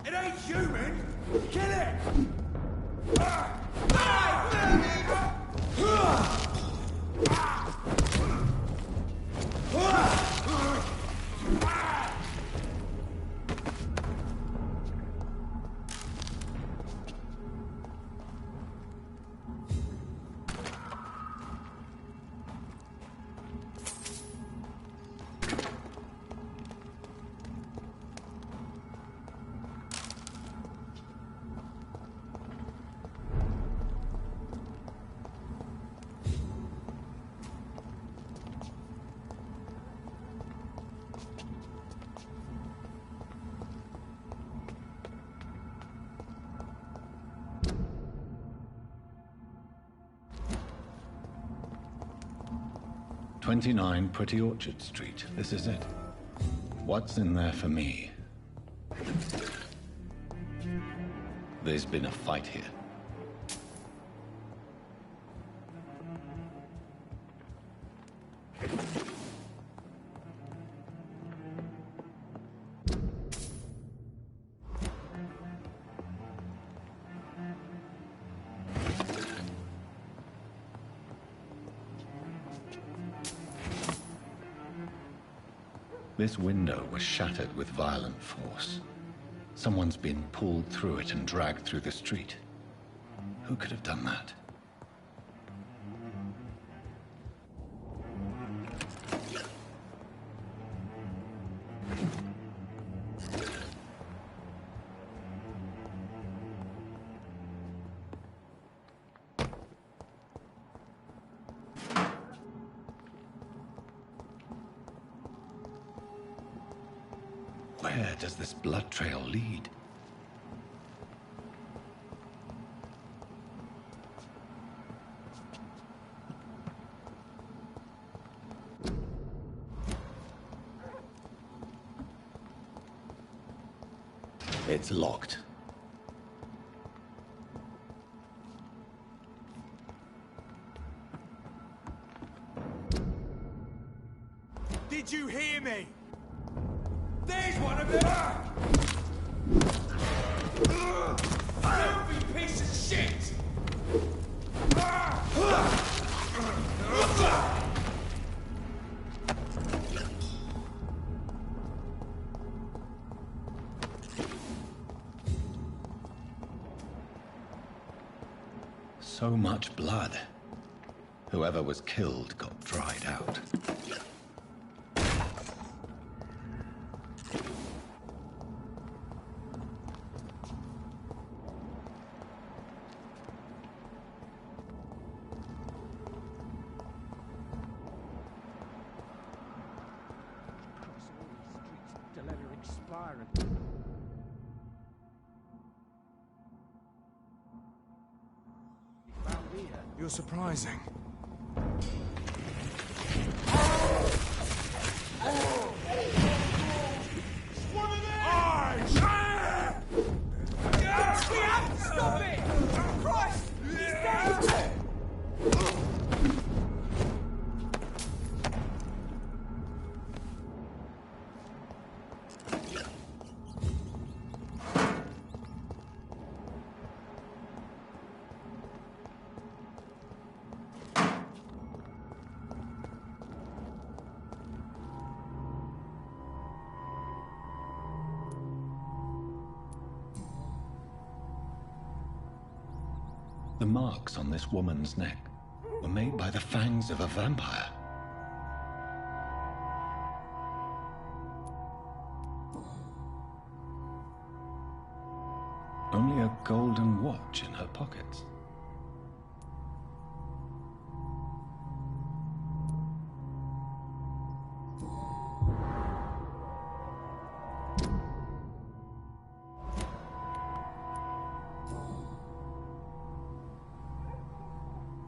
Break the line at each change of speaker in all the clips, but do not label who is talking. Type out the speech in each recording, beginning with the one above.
It ain't human! Kill it!
"29 Pretty Orchard Street. This is it. What's in there for me?" There's been a fight here. This window was shattered with violent force. Someone's been pulled through it and dragged through the street. Who could have done that? Where does this blood trail lead? It's locked.
Did you hear me? There's one of them! Filthy piece of shit!
So much blood. Whoever was killed got dried out.
You're surprising.
We have to stop it! Christ! He's dead!
The marks on this woman's neck were made by the fangs of a vampire. Only a golden watch in her pockets.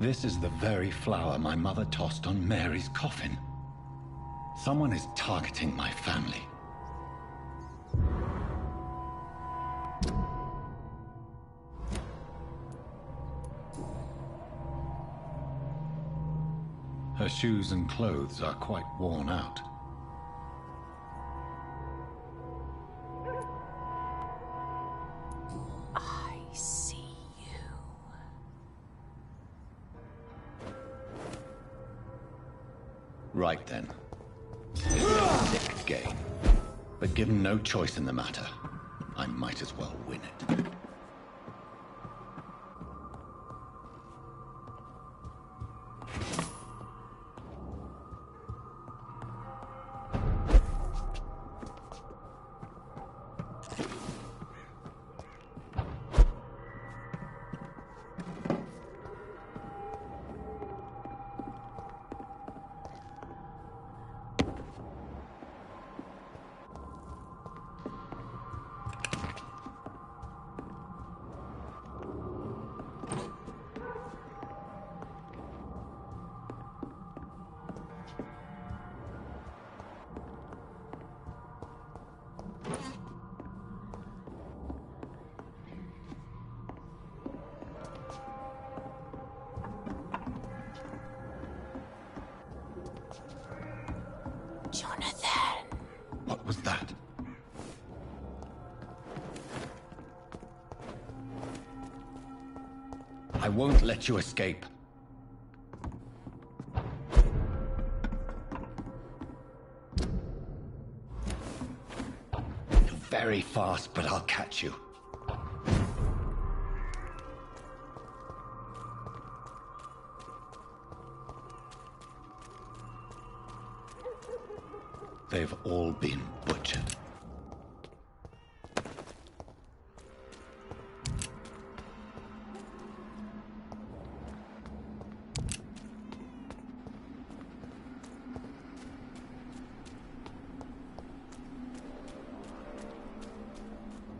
This is the very flower my mother tossed on Mary's coffin. Someone is targeting my family. Her shoes and clothes are quite worn out.
I see you.
Right then. It's a sick game. But given no choice in the matter, I might as well win it.
Jonathan.
What was that? I won't let you escape. You're very fast, but I'll catch you. They've all been butchered.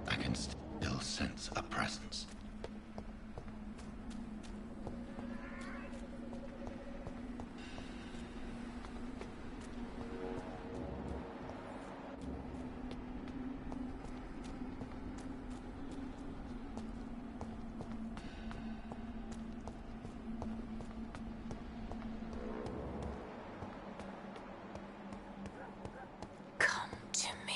I can still sense a presence.
Come to me.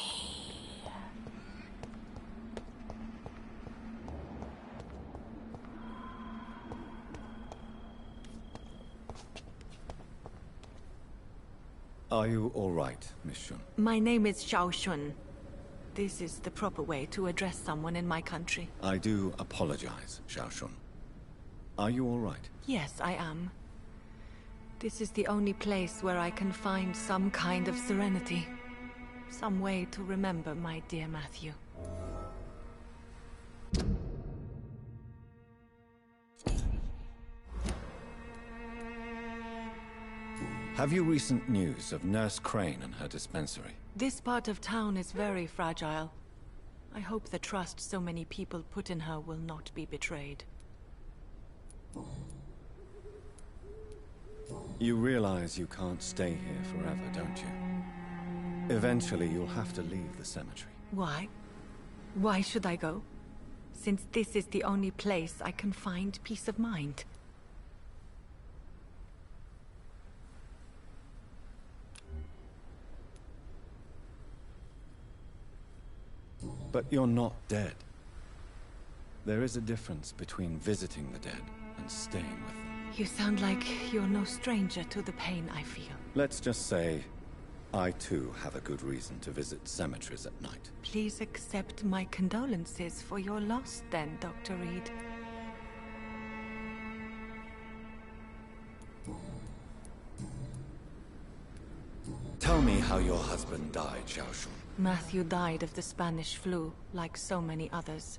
Are you all right, Miss Shun?
My name is Xiao Shun. This is the proper way to address someone in my country.
I do apologize, Xiao Shun. Are you all right?
Yes, I am. This is the only place where I can find some kind of serenity. Some way to remember my dear Matthew.
Have you recent news of Nurse Crane and her dispensary?
This part of town is very fragile. I hope the trust so many people put in her will not be betrayed.
You realize you can't stay here forever, don't you? Eventually, you'll have to leave the cemetery.
Why? Why should I go? Since this is the only place I can find peace of mind.
But you're not dead. There is a difference between visiting the dead and staying with them.
You sound like you're no stranger to the pain I feel.
Let's just say, I too have a good reason to visit cemeteries at night.
Please accept my condolences for your loss then, Dr. Reed.
Tell me how your husband died, Xiaoshun.
Matthew died of the Spanish flu, like so many others.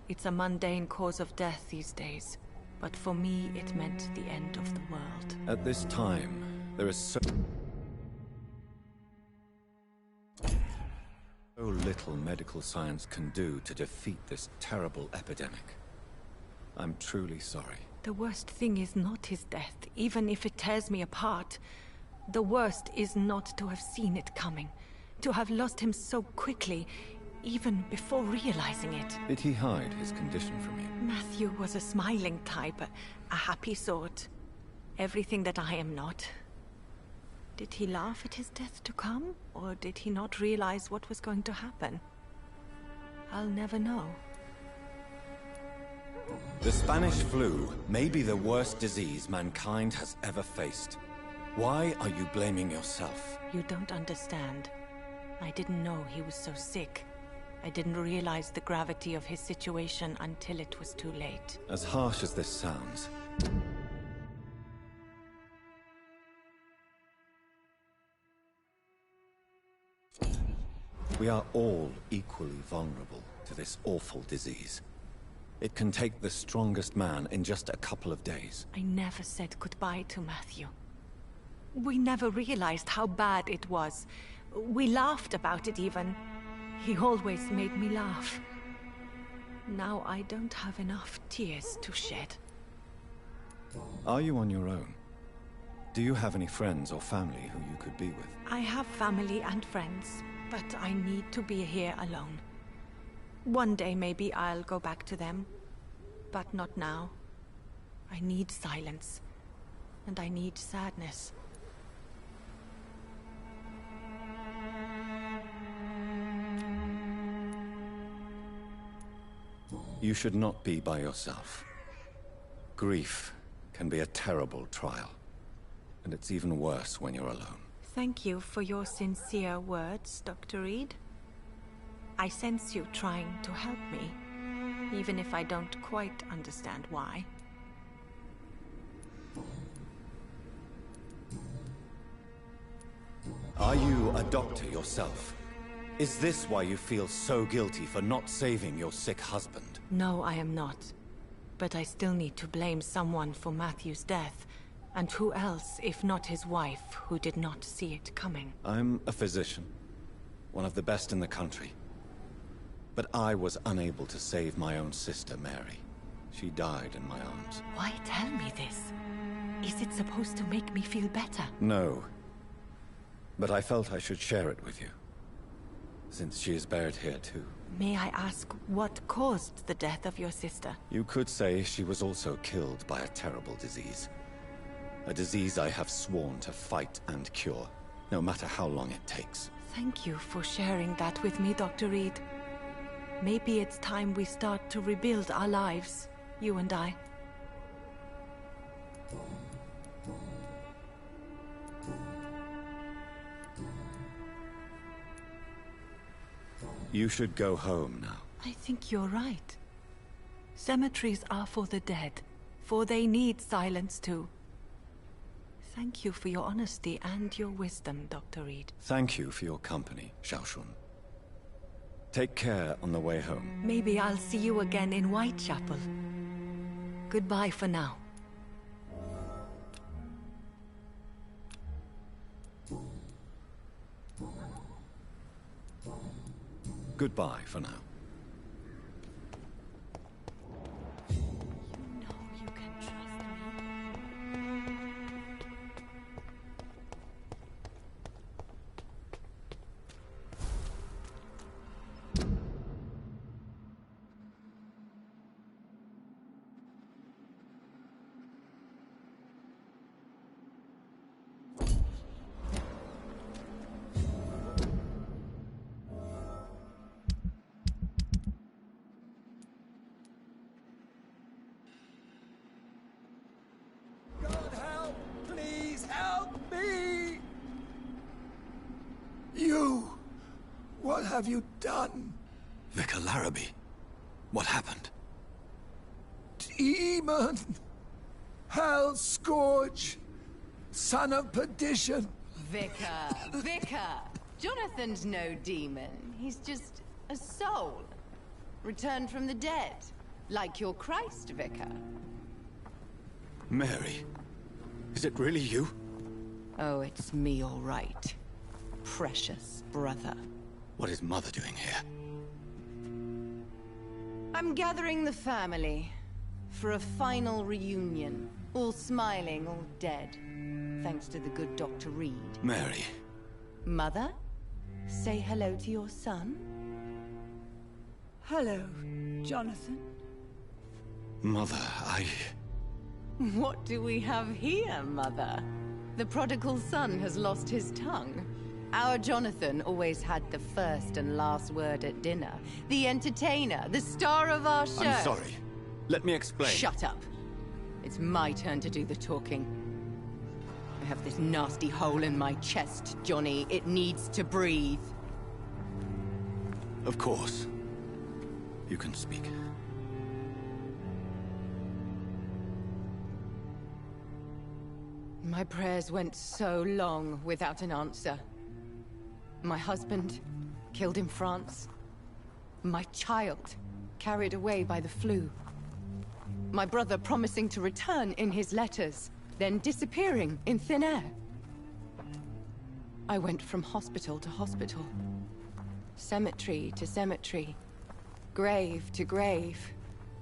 It's a mundane cause of death these days, but for me it meant the end of the world.
At this time, there is so little medical science can do to defeat this terrible epidemic. I'm truly sorry.
The worst thing is not his death, even if it tears me apart. The worst is not to have seen it coming, to have lost him so quickly, even before realizing it.
Did he hide his condition from you?
Matthew was a smiling type, a happy sort. Everything that I am not. Did he laugh at his death to come, or did he not realize what was going to happen? I'll never know.
The Spanish flu may be the worst disease mankind has ever faced. Why are you blaming yourself?
You don't understand. I didn't know he was so sick. I didn't realize the gravity of his situation until it was too late.
As harsh as this sounds, we are all equally vulnerable to this awful disease. It can take the strongest man in just a couple of days.
I never said goodbye to Matthew. We never realized how bad it was. We laughed about it even. He always made me laugh. Now I don't have enough tears to shed.
Are you on your own? Do you have any friends or family who you could be with?
I have family and friends, but I need to be here alone. One day maybe I'll go back to them, but not now. I need silence, and I need sadness.
You should not be by yourself. Grief can be a terrible trial, and it's even worse when you're alone.
Thank you for your sincere words, Dr. Reed. I sense you trying to help me, even if I don't quite understand why.
Are you a doctor yourself? Is this why you feel so guilty for not saving your sick husband?
No, I am not. But I still need to blame someone for Matthew's death. And who else, if not his wife, who did not see it coming?
I'm a physician, one of the best in the country. But I was unable to save my own sister, Mary. She died in my arms.
Why tell me this? Is it supposed to make me feel better?
No. But I felt I should share it with you, since she is buried here too.
May I ask what caused the death of your sister?
You could say she was also killed by a terrible disease. A disease I have sworn to fight and cure, no matter how long it takes.
Thank you for sharing that with me, Dr. Reed. Maybe it's time we start to rebuild our lives, you and I.
You should go home now.
I think you're right. Cemeteries are for the dead, for they need silence too. Thank you for your honesty and your wisdom, Dr. Reed.
Thank you for your company, Xiaoshun. Take care on the way home.
Maybe I'll see you again in Whitechapel. Goodbye for now.
Goodbye for now.
You know you can trust me.
have you done?
Vicar Larrabee, what happened?
Demon! Hell Scourge! Son of perdition!
Vicar! Jonathan's no demon. He's just a soul. Returned from the dead. Like your Christ, Vicar.
Mary, is it really you?
Oh, it's me, all right. Precious brother.
What is Mother doing here?
I'm gathering the family for a final reunion. All smiling, all dead. Thanks to the good Dr. Reed.
Mary.
Mother, say hello to your son.
Hello, Jonathan.
Mother,
What do we have here, Mother? The prodigal son has lost his tongue. Our Jonathan always had the first and last word at dinner. The entertainer, the star of our show.
I'm sorry. Let me explain.
Shut up. It's my turn to do the talking. I have this nasty hole in my chest, Johnny. It needs to breathe.
Of course. You can speak.
My prayers went so long without an answer. My husband, killed in France. My child, carried away by the flu. My brother promising to return in his letters, then disappearing in thin air. I went from hospital to hospital. Cemetery to cemetery. Grave to grave.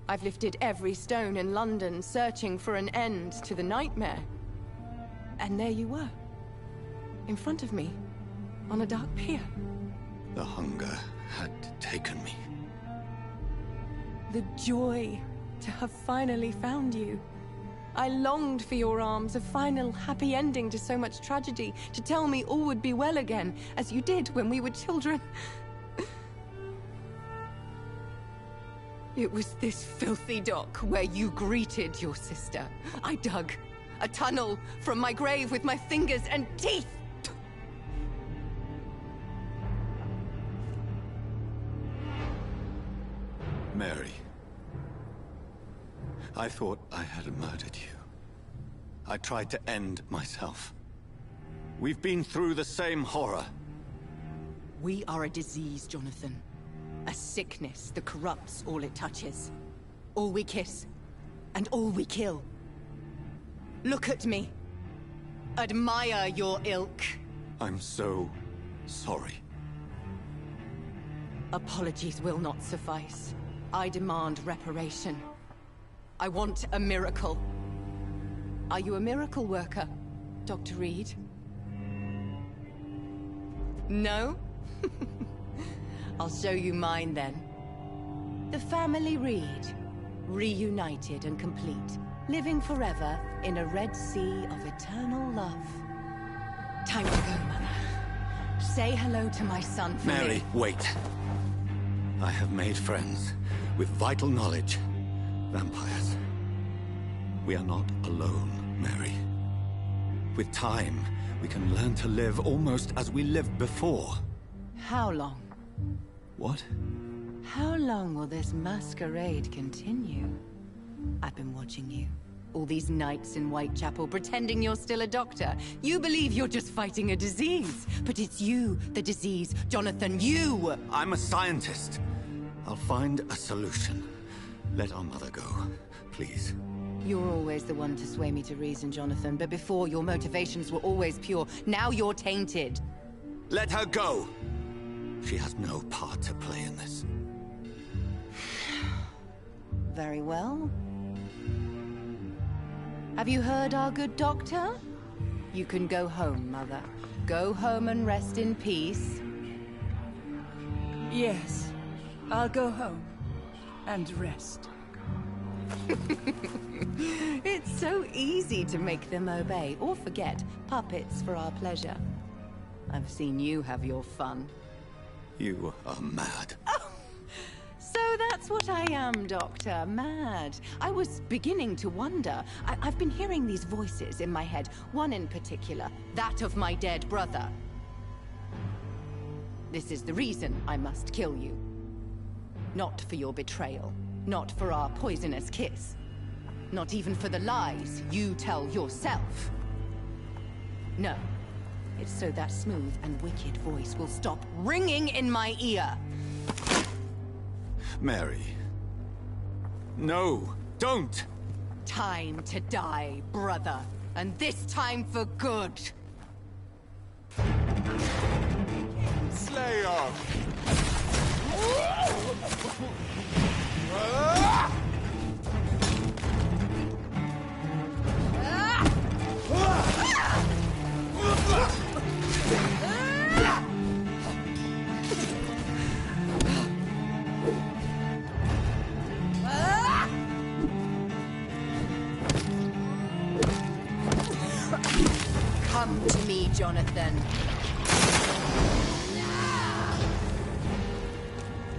I've lifted every stone in London, searching for an end to the nightmare. And there you were. In front of me. On a dark pier.
The hunger had taken me.
The joy to have finally found you. I longed for your arms, a final happy ending to so much tragedy, to tell me all would be well again, as you did when we were children. It was this filthy dock where you greeted your sister. I dug a tunnel from my grave with my fingers and teeth.
Mary. I thought I had murdered you. I tried to end myself. We've been through the same horror.
We are a disease, Jonathan. A sickness that corrupts all it touches. All we kiss, and all we kill. Look at me. Admire your ilk.
I'm so sorry.
Apologies will not suffice. I demand reparation. I want a miracle. Are you a miracle worker, Dr. Reed? No? I'll show you mine then. The family Reed, reunited and complete, living forever in a red sea of eternal love. Time to go, Mother. Say hello to my son for me.
Mary, wait. I have made friends with vital knowledge. Vampires. We are not alone, Mary. With time, we can learn to live almost as we lived before.
How long?
What?
How long will this masquerade continue? I've been watching you. All these nights in Whitechapel, pretending you're still a doctor. You believe you're just fighting a disease. But it's you, the disease. Jonathan, you!
I'm a scientist. I'll find a solution. Let our mother go, please.
You're always the one to sway me to reason, Jonathan. But before, your motivations were always pure. Now you're tainted.
Let her go! She has no part to play in this.
Very well. Have you heard our good doctor? You can go home, Mother. Go home and rest in peace.
Yes, I'll go home and rest.
It's so easy to make them obey or forget. Puppets for our pleasure. I've seen you have your fun.
You are mad.
Oh, so that's what I am, Doctor. Mad. I was beginning to wonder. I've been hearing these voices in my head. One in particular. That of my dead brother. This is the reason I must kill you. Not for your betrayal. Not for our poisonous kiss. Not even for the lies you tell yourself. No. It's so that smooth and wicked voice will stop ringing in my ear.
Mary. No, don't!
Time to die, brother. And this time for good.
Slayer!
Come to me, Jonathan.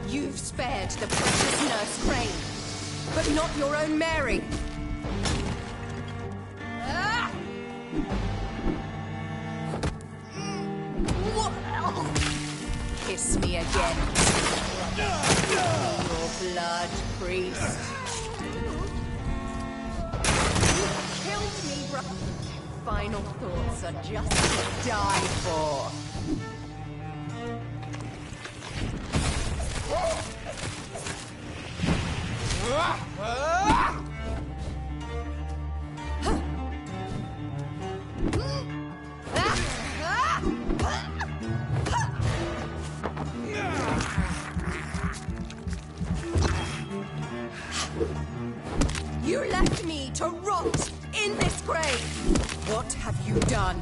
You've spared the precious Nurse Crane, but not your own Mary. Kiss me again. Your blood, priest. You killed me, bro. Final thoughts are just to die for. You left me to rot in this grave! What have you done?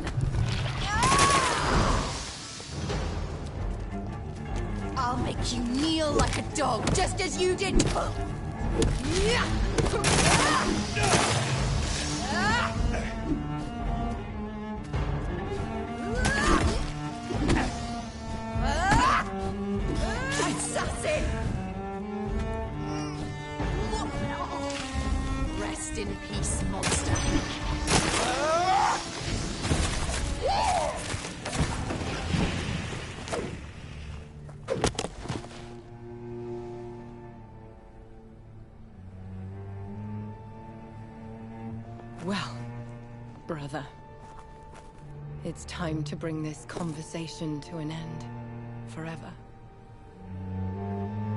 I'll make you kneel like a dog, just as you did. Assassin! Rest in peace, monster. Well, brother, it's time to bring this conversation to an end. Forever.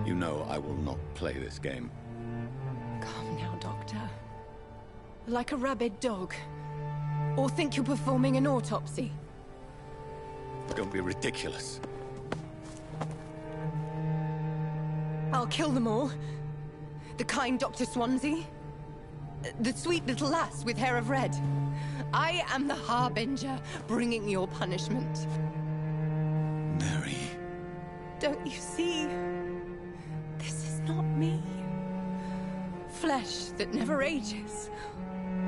You know I will not play this game.
Calm now, Doctor. Like a rabid dog. Or think you're performing an autopsy.
Don't be ridiculous.
I'll kill them all. The kind Dr. Swansea. The sweet little lass with hair of red. I am the Harbinger, bringing your punishment.
Mary.
Don't you see? This is not me. Flesh that never ages.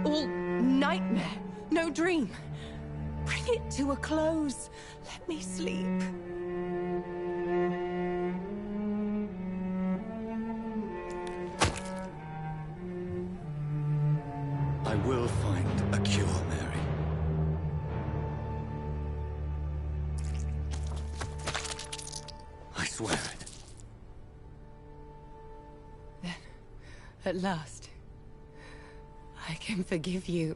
All nightmare, no dream. Bring it to a close. Let me sleep.
I will find a cure, Mary. I swear it.
Then, at last, I can forgive you.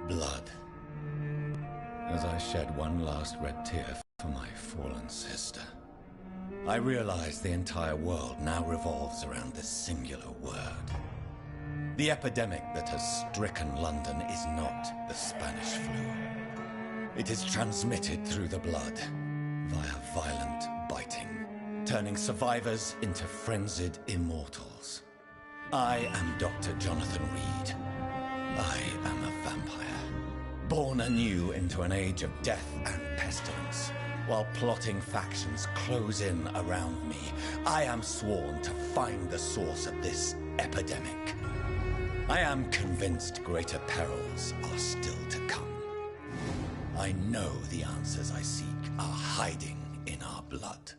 blood. As I shed one last red tear for my fallen sister, I realize the entire world now revolves around this singular word. The epidemic that has stricken London is not the Spanish flu. It is transmitted through the blood, via violent biting, turning survivors into frenzied immortals. I am Dr. Jonathan Reed. I am a vampire, born anew into an age of death and pestilence. While plotting factions close in around me, I am sworn to find the source of this epidemic. I am convinced greater perils are still to come. I know the answers I seek are hiding in our blood.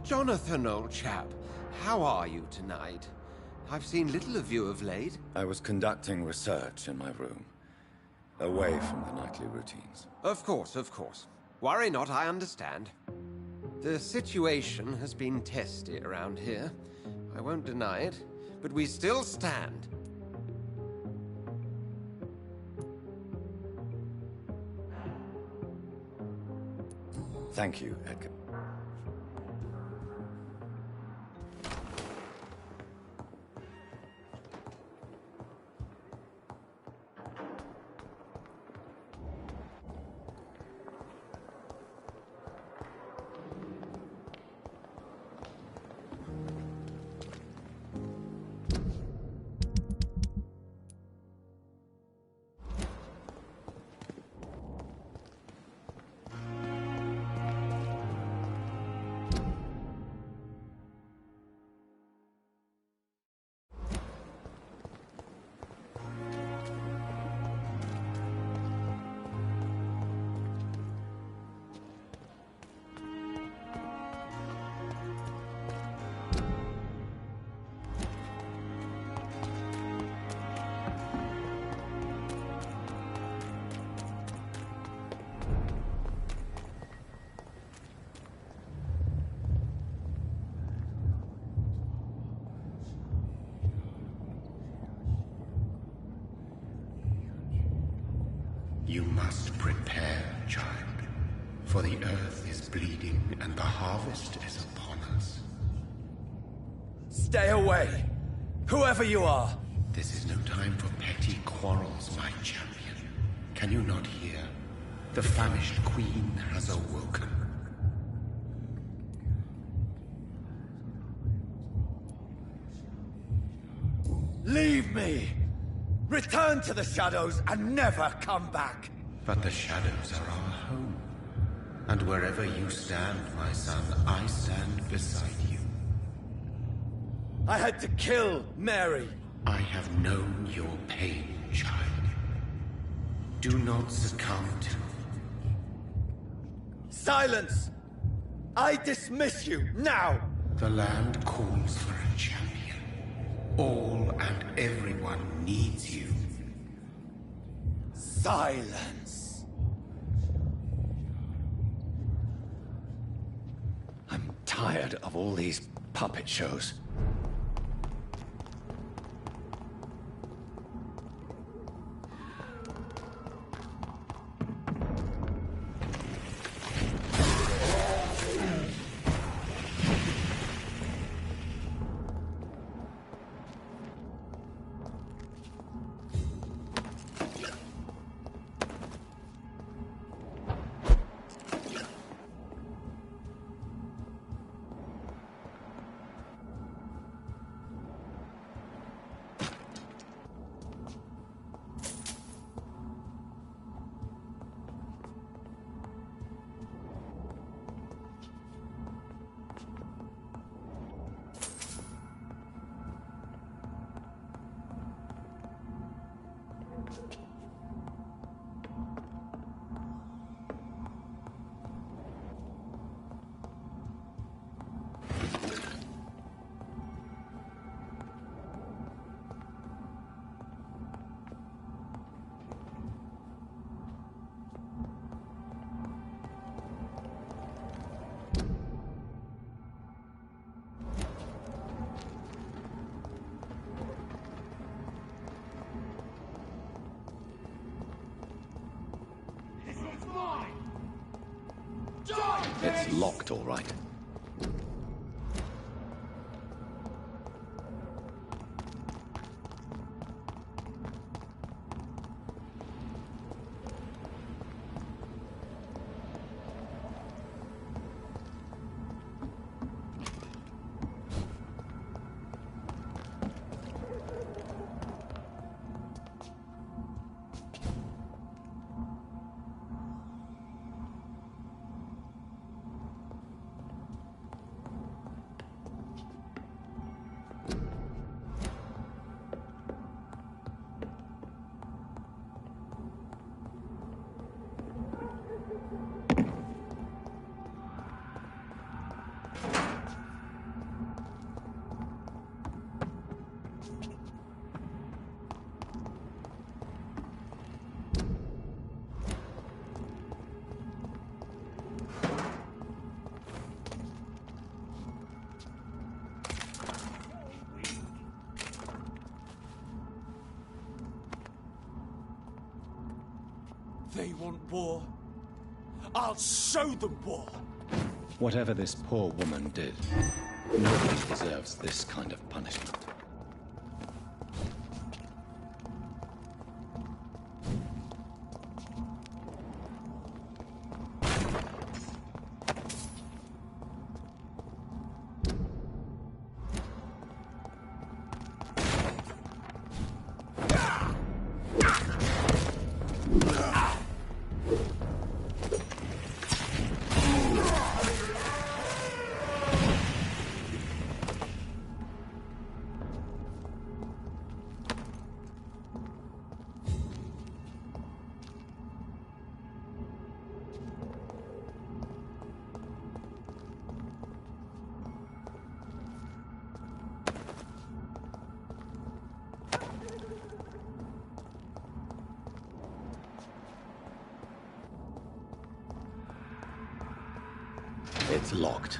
Jonathan, old chap, how are you tonight? I've seen little of you of late.
I was conducting research in my room, away from the nightly routines.
Of course, of course. Worry not, I understand. The situation has been testy around here. I won't deny it, but we still stand.
Thank you, Edgar.
You must prepare, child, for the earth is bleeding and the harvest is upon us.
Stay away! Whoever you are!
This is no time for petty quarrels, my champion. Can you not hear? The famished queen has awoken.
Leave me! Return to the shadows and never come back!
But the shadows are our home. And wherever you stand, my son, I stand beside you.
I had to kill Mary.
I have known your pain, child. Do not succumb to...
Silence! I dismiss you, now!
The land calls for a champion. All and everyone needs you.
Silence! I'm tired of all these puppet shows. It's locked, all right.
They want war. I'll show them war.
Whatever this poor woman did, nobody deserves this kind of punishment. It's locked.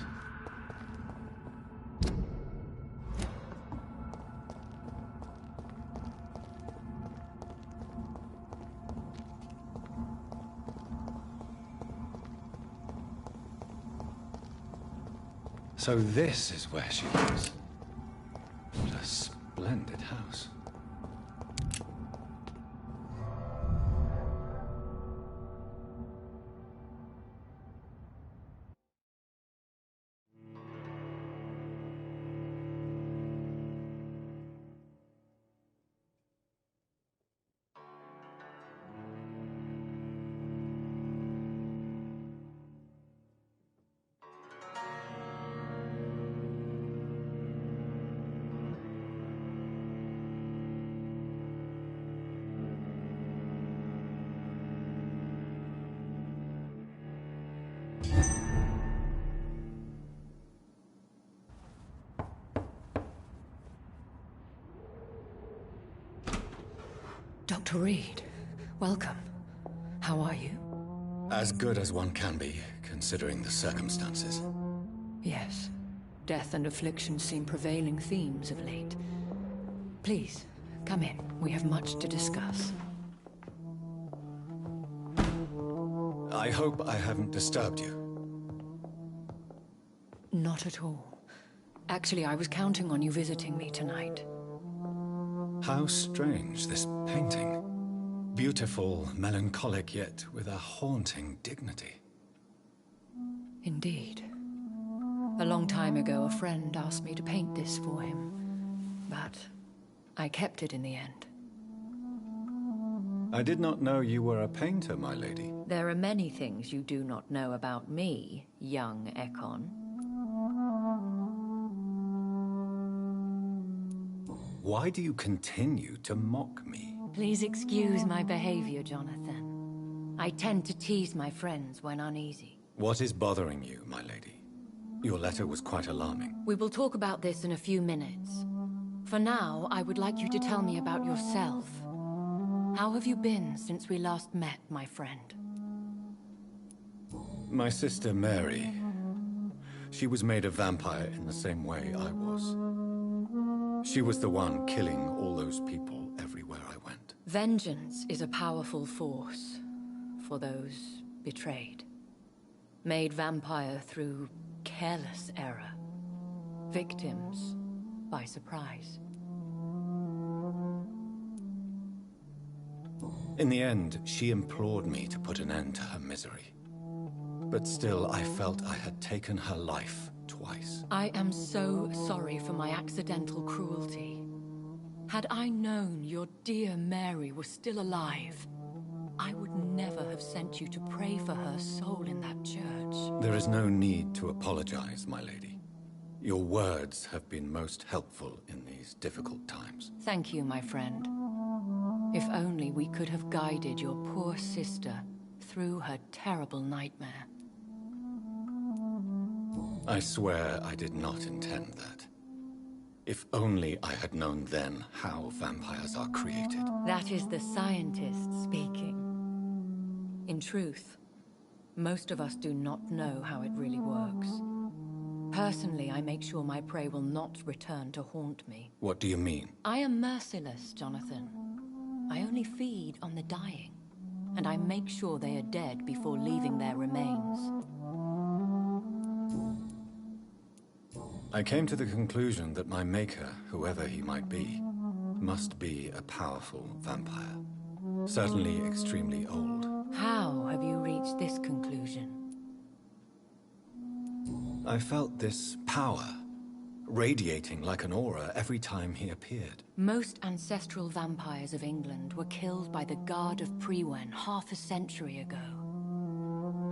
So this is where she lives. What a splendid house.
Dr. Reed, welcome. How are you?
As good as one can be, considering the circumstances.
Yes. Death and affliction seem prevailing themes of late. Please, come in. We have much to discuss.
I hope I haven't disturbed you.
Not at all. Actually, I was counting on you visiting me tonight.
How strange, this painting. Beautiful, melancholic, yet with a haunting dignity.
Indeed. A long time ago, a friend asked me to paint this for him, but I kept it in the end.
I did not know you were a painter, my lady.
There are many things you do not know about me, young Ekon.
Why do you continue to mock me?
Please excuse my behavior, Jonathan. I tend to tease my friends when uneasy.
What is bothering you, my lady? Your letter was quite alarming.
We will talk about this in a few minutes. For now, I would like you to tell me about yourself. How have you been since we last met, my friend?
My sister Mary. She was made a vampire in the same way I was. She was the one killing all those people everywhere I went.
Vengeance is a powerful force for those betrayed. Made vampire through careless error. Victims by surprise.
In the end, she implored me to put an end to her misery. But still, I felt I had taken her life twice.
I am so sorry for my accidental cruelty. Had I known your dear Mary was still alive, I would never have sent you to pray for her soul in that church.
There is no need to apologize, my lady. Your words have been most helpful in these difficult times.
Thank you, my friend. If only we could have guided your poor sister through her terrible nightmare.
I swear I did not intend that. If only I had known then how vampires are created.
That is the scientist speaking. In truth, most of us do not know how it really works. Personally, I make sure my prey will not return to haunt me.
What do you mean?
I am merciless, Jonathan. I only feed on the dying, and I make sure they are dead before leaving their remains.
I came to the conclusion that my maker, whoever he might be, must be a powerful vampire. Certainly extremely old.
How have you reached this conclusion?
I felt this power, radiating like an aura every time he appeared.
Most ancestral vampires of England were killed by the Guard of Premoi half a century ago.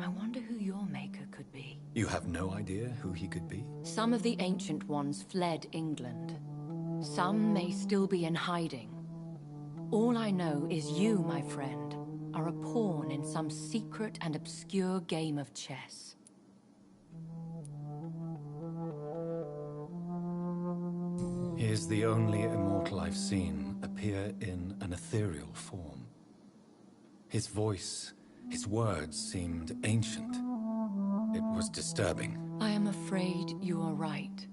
I wonder who your maker could be.
You have no idea who he could be?
Some of the Ancient Ones fled England. Some may still be in hiding. All I know is you, my friend, are a pawn in some secret and obscure game of chess.
He is the only immortal I've seen appear in an ethereal form. His voice, his words seemed ancient. It was disturbing.
I am afraid you are right.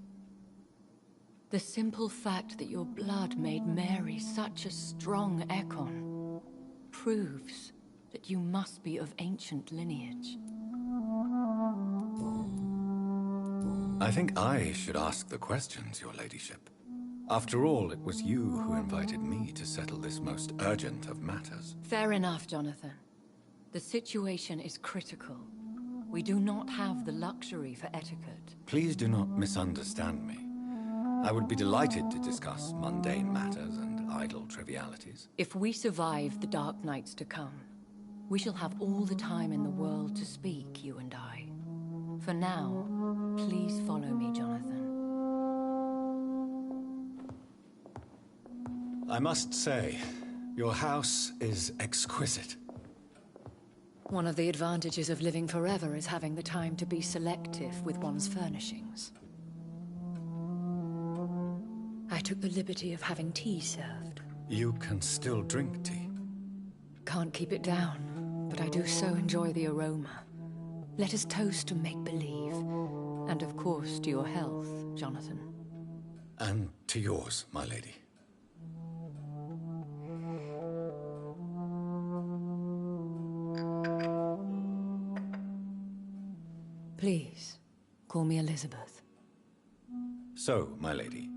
The simple fact that your blood made Mary such a strong Ekon proves that you must be of ancient lineage.
I think I should ask the questions, your ladyship. After all, it was you who invited me to settle this most urgent of matters.
Fair enough, Jonathan. The situation is critical. We do not have the luxury for etiquette.
Please do not misunderstand me. I would be delighted to discuss mundane matters and idle trivialities.
If we survive the dark nights to come, we shall have all the time in the world to speak, you and I. For now, please follow me, Jonathan.
I must say, your house is exquisite.
One of the advantages of living forever is having the time to be selective with one's furnishings. I took the liberty of having tea served.
You can still drink tea.
Can't keep it down, but I do so enjoy the aroma. Let us toast to make-believe. And of course, to your health, Jonathan.
And to yours, my lady.
Please, call me Elizabeth.
So, my lady,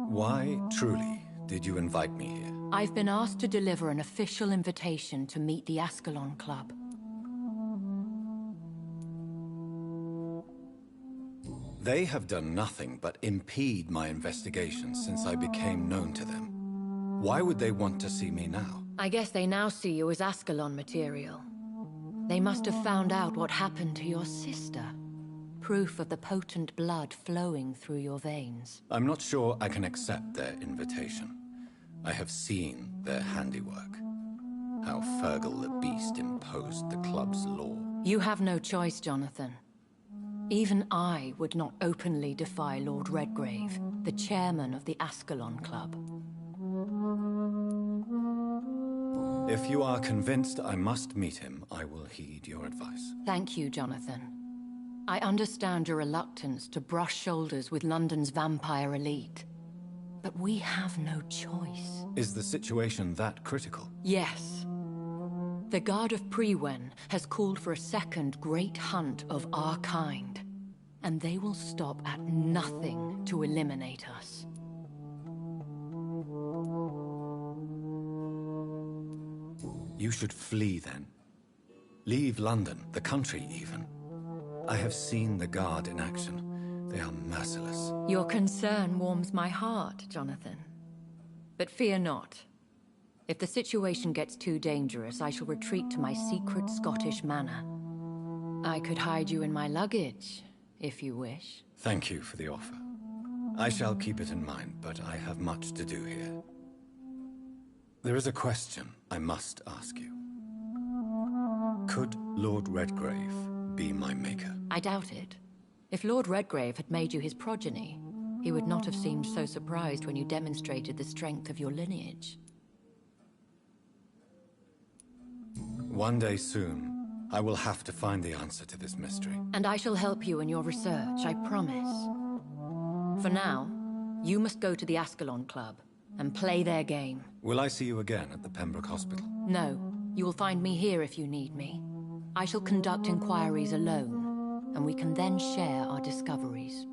why, truly, did you invite me here?
I've been asked to deliver an official invitation to meet the Ascalon Club.
They have done nothing but impede my investigations since I became known to them. Why would they want to see me now?
I guess they now see you as Ascalon material. They must have found out what happened to your sister. Proof of the potent blood flowing through your veins.
I'm not sure I can accept their invitation. I have seen their handiwork. How Fergal the Beast imposed the club's law.
You have no choice, Jonathan. Even I would not openly defy Lord Redgrave, the chairman of the Ascalon Club.
If you are convinced I must meet him, I will heed your advice.
Thank you, Jonathan. I understand your reluctance to brush shoulders with London's vampire elite. But we have no choice.
Is the situation that critical?
Yes. The Guard of Premoi has called for a second great hunt of our kind. And they will stop at nothing to eliminate us.
You should flee then. Leave London, the country even. I have seen the Guard in action. They are merciless.
Your concern warms my heart, Jonathan. But fear not. If the situation gets too dangerous, I shall retreat to my secret Scottish manor. I could hide you in my luggage, if you wish.
Thank you for the offer. I shall keep it in mind, but I have much to do here. There is a question I must ask you. Could Lord Redgrave be my maker?
I doubt it. If Lord Redgrave had made you his progeny, he would not have seemed so surprised when you demonstrated the strength of your lineage.
One day soon, I will have to find the answer to this mystery.
And I shall help you in your research, I promise. For now, you must go to the Ascalon Club and play their game.
Will I see you again at the Pembroke Hospital?
No. You will find me here if you need me. I shall conduct inquiries alone, and we can then share our discoveries.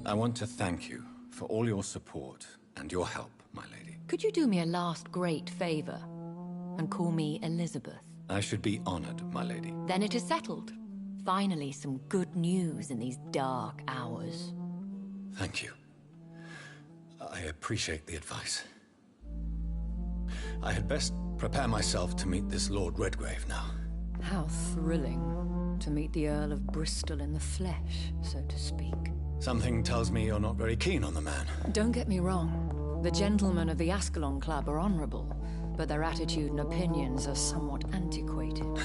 I want to thank you for all your support and your help, my lady.
Could you do me a last great favor and call me Elizabeth?
I should be honored, my lady.
Then it is settled. Finally, some good news in these dark hours.
Thank you. I appreciate the advice. I had best prepare myself to meet this Lord Redgrave now.
How thrilling to meet the Earl of Bristol in the flesh, so to speak.
Something tells me you're not very keen on the man.
Don't get me wrong. The gentlemen of the Ascalon Club are honorable, but their attitude and opinions are somewhat antiquated.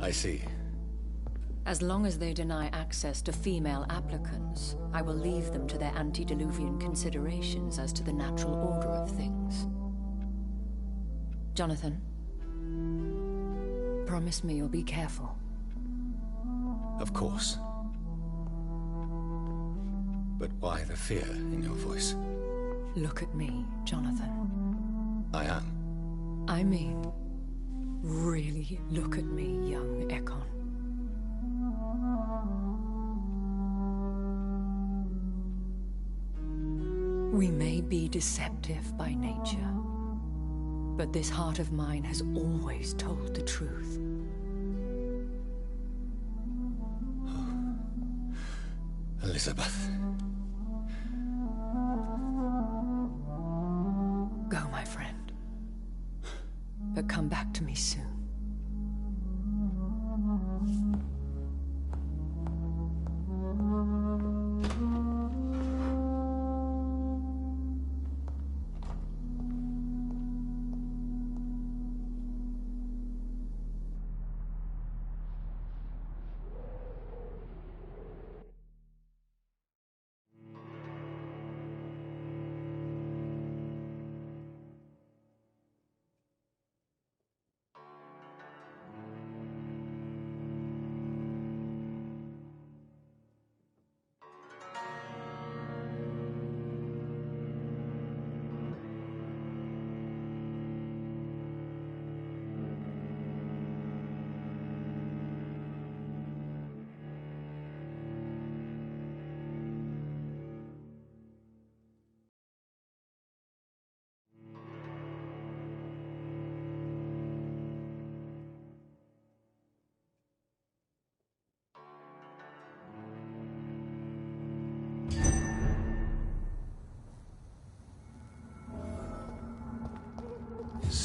I see.
As long as they deny access to female applicants, I will leave them to their antediluvian considerations as to the natural order of things. Jonathan, promise me you'll be careful.
Of course. But why the fear in your voice?
Look at me, Jonathan.
I am.
I mean, really look at me, young Ekon. We may be deceptive by nature, but this heart of mine has always told the truth.
Elizabeth.
Go, my friend. But come back to me soon.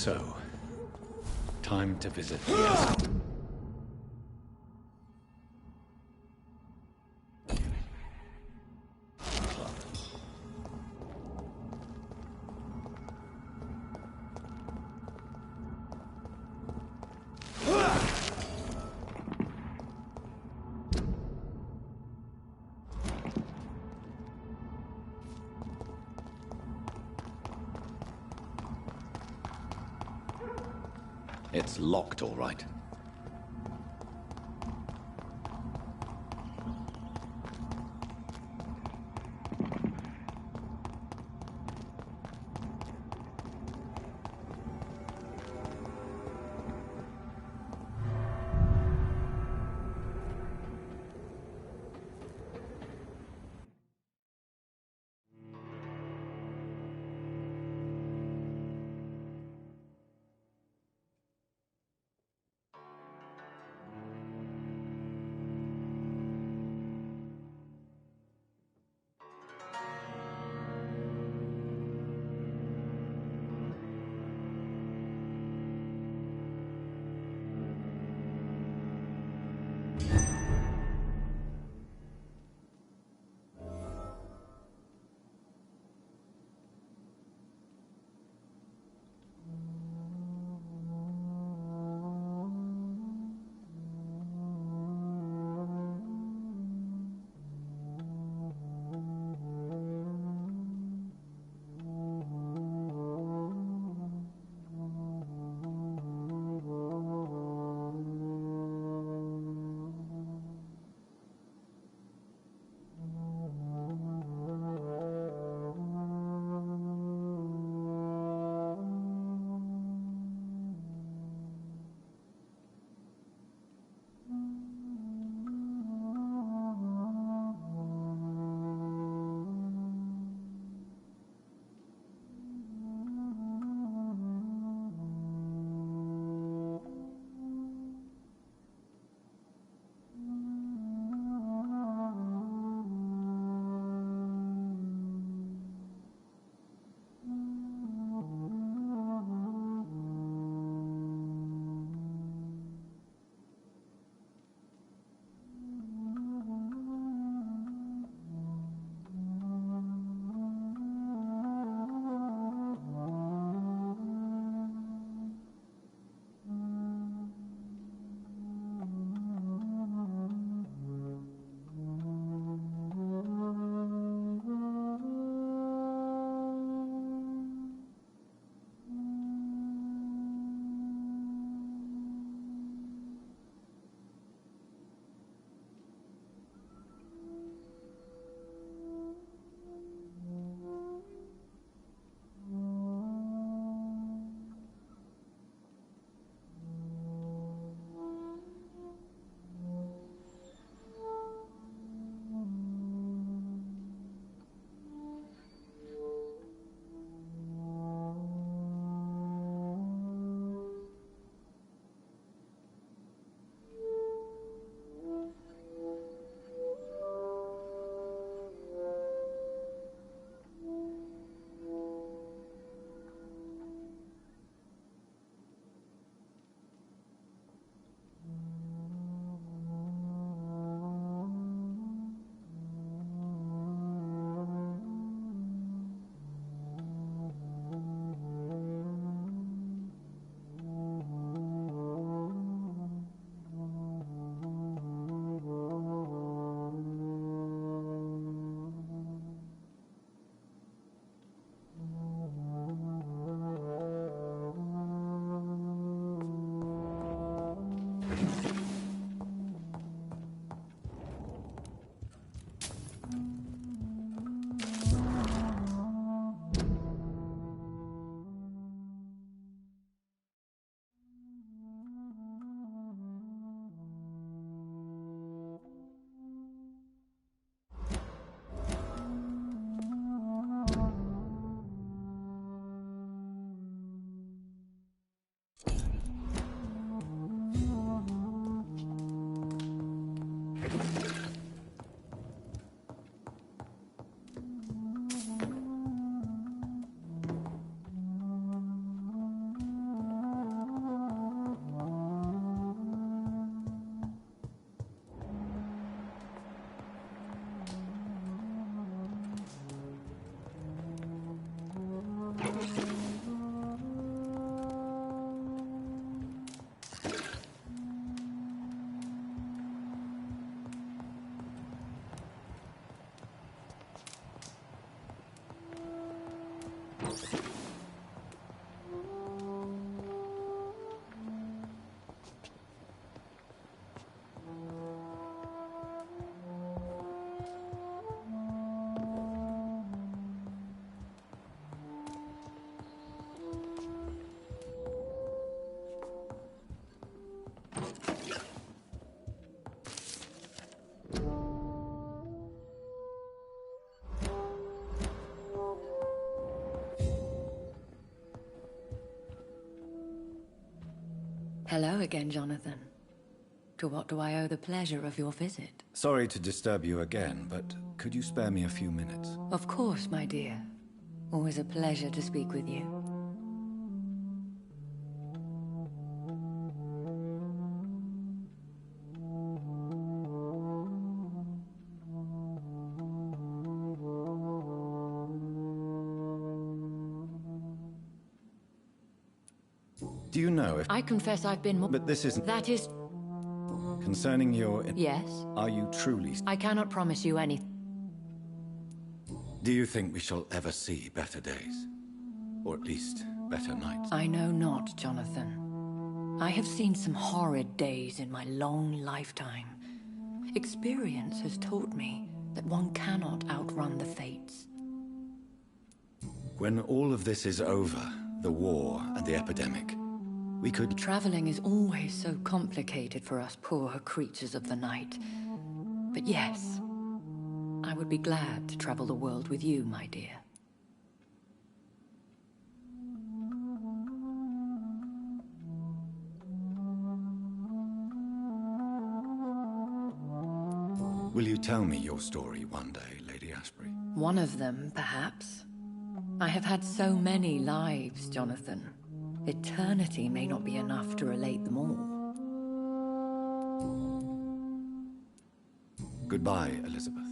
So, time to visit the asshole. It's locked, all right.
Hello again, Jonathan. To what do I owe the pleasure of your visit?
Sorry to disturb you again, but could you spare me a few minutes?
Of course, my dear. Always a pleasure to speak with you.
Do you know if...
I confess I've been more...
But this isn't...
That is...
Concerning your...
Yes?
Are you truly...
I cannot promise you anything.
Do you think we shall ever see better days? Or at least, better nights?
I know not, Jonathan. I have seen some horrid days in my long lifetime. Experience has taught me that one cannot outrun the fates.
When all of this is over, the war and the epidemic, we could...
Traveling is always so complicated for us poor creatures of the night. But yes, I would be glad to travel the world with you, my dear.
Will you tell me your story one day, Lady Ashbury?
One of them, perhaps. I have had so many lives, Jonathan. Eternity may not be enough to relate them all.
Goodbye, Elizabeth.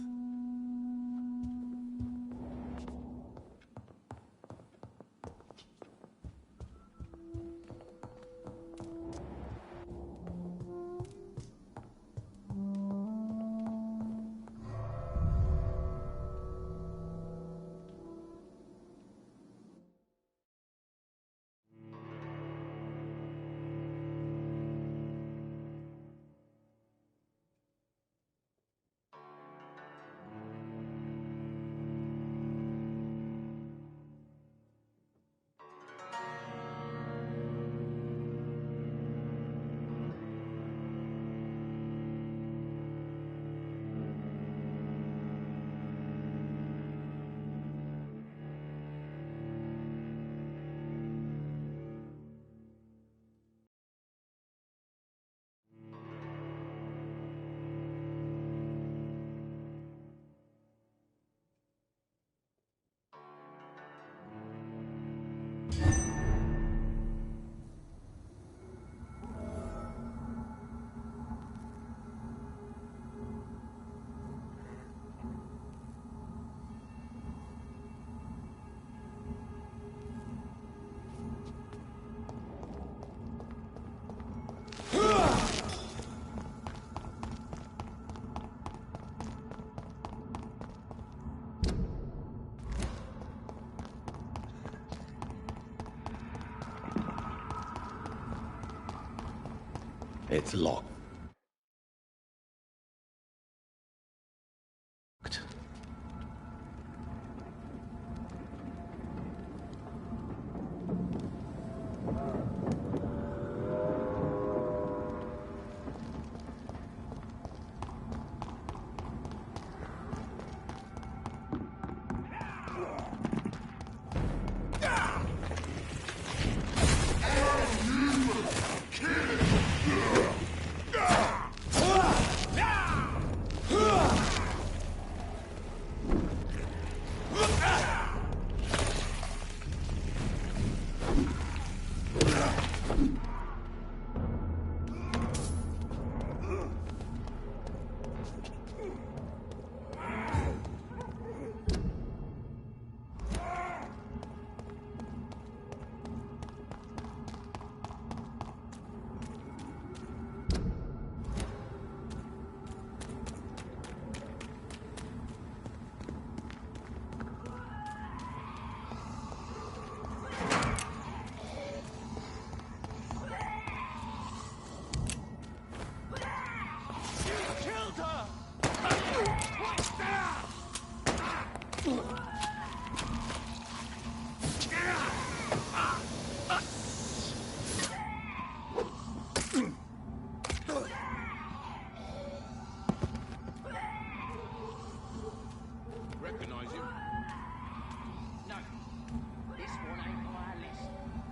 It's locked.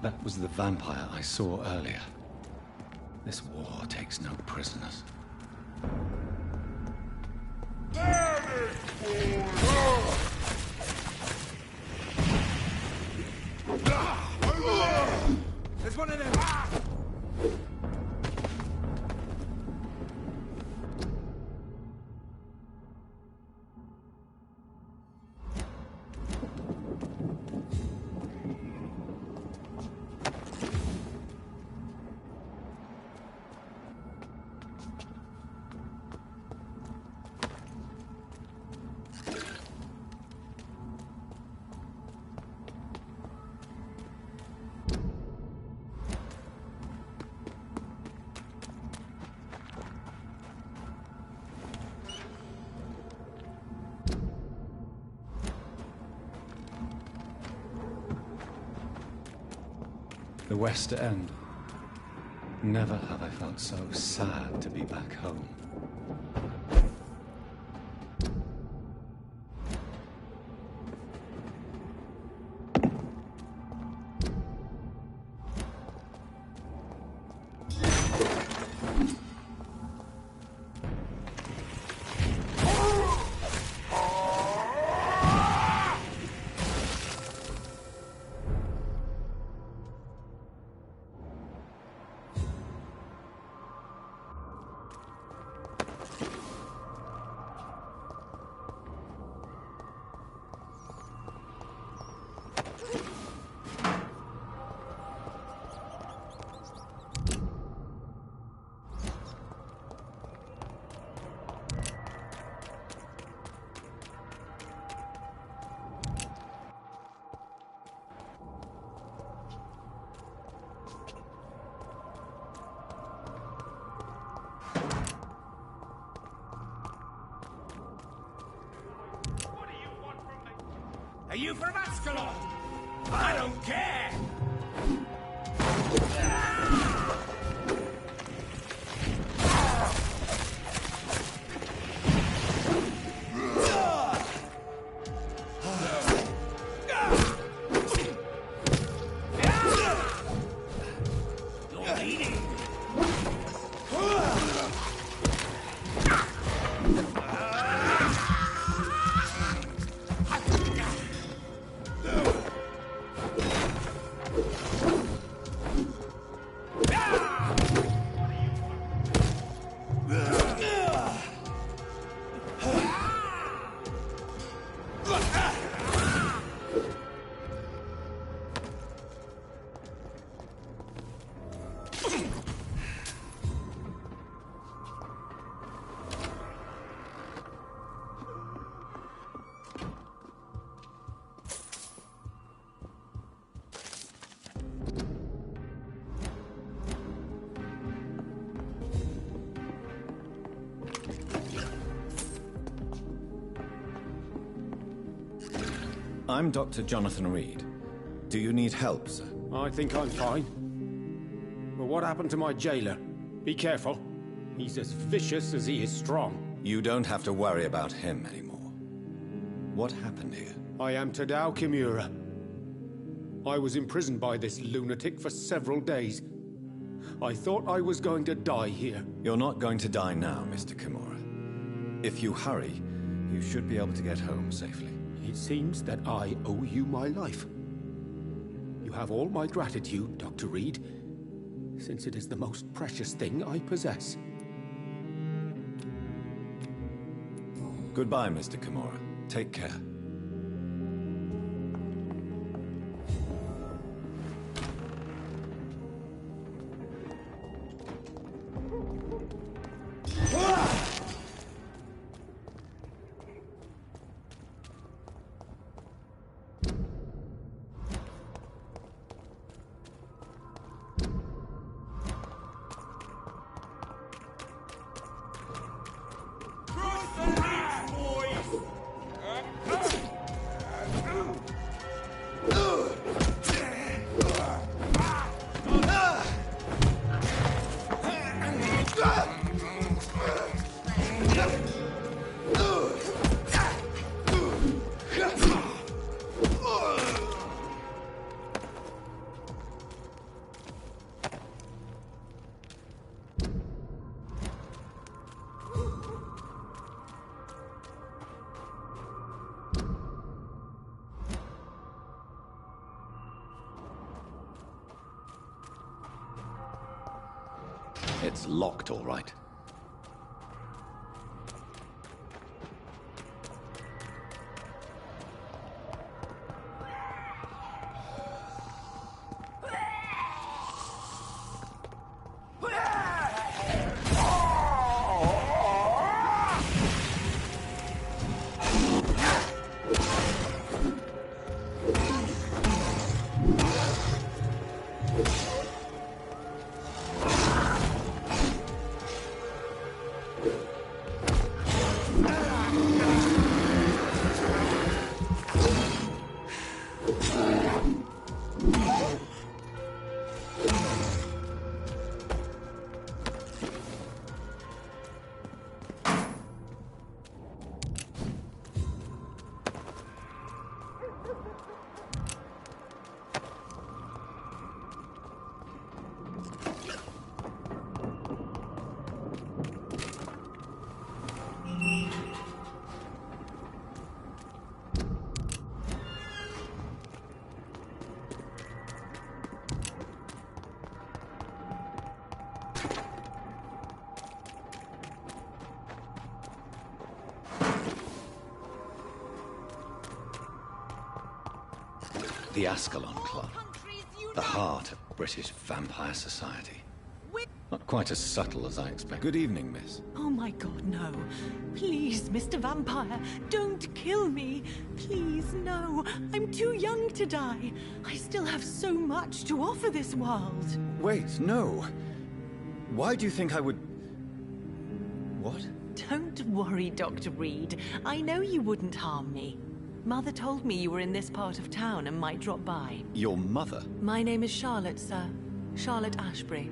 That was the vampire I saw earlier. This war takes no prisoners.
There's one of them!
The West End. Never have I felt so sad to be back home.
Are you from Ascalon? I don't care!
I'm Dr. Jonathan Reed. Do you need help, sir?
I think I'm fine. But what happened to my jailer? Be careful. He's as vicious as he is strong.
You don't have to worry about him anymore. What happened here?
I am Tadao Kimura. I was imprisoned by this lunatic for several days. I thought I was going to die here.
You're not going to die now, Mr. Kimura. If you hurry, you should be able to get home safely.
It seems that I owe you my life. You have all my gratitude, Dr. Reed, since it is the most precious thing I possess.
Goodbye, Mr. Kimura. Take care. It's locked, all right. The Ascalon Club. The heart of British vampire society. Not quite as subtle as I expect. Good evening, miss.
Oh my god, no. Please, Mr. Vampire, don't kill me. Please, no. I'm too young to die. I still have so much to offer this world.
Wait, no. Why do you think I would... What?
Don't worry, Dr. Reed. I know you wouldn't harm me. Mother told me you were in this part of town and might drop by.
Your mother?
My name is Charlotte, sir. Charlotte Ashbury.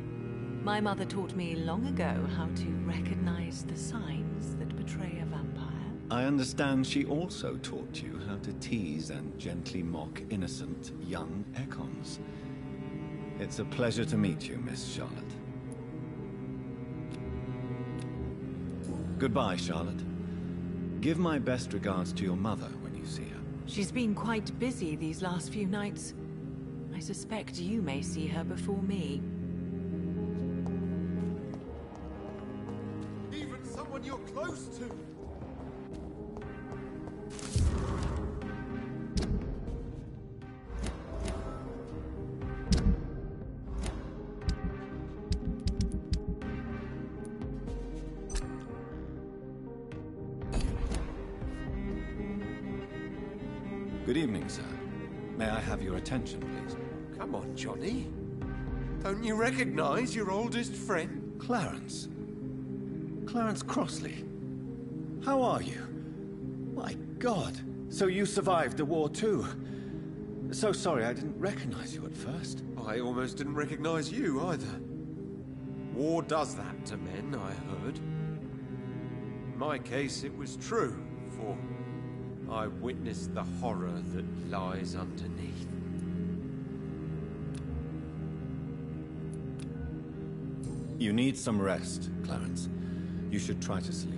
My mother taught me long ago how to recognize the signs that betray a vampire.
I understand she also taught you how to tease and gently mock innocent young Ekons. It's a pleasure to meet you, Miss Charlotte. Goodbye, Charlotte. Give my best regards to your mother when you see her.
She's been quite busy these last few nights. I suspect you may see her before me.
Even someone you're close to.
Good evening, sir. May I have your attention, please?
Come on, Johnny. Don't you recognize your oldest friend?
Clarence. Clarence Crossley. How are you? My God. So you survived the war too. So sorry I didn't recognize you at first.
I almost didn't recognize you either. War does that to men, I heard. In my case, it was true, for I witnessed the horror that lies underneath.
You need some rest, Clarence. You should try to sleep.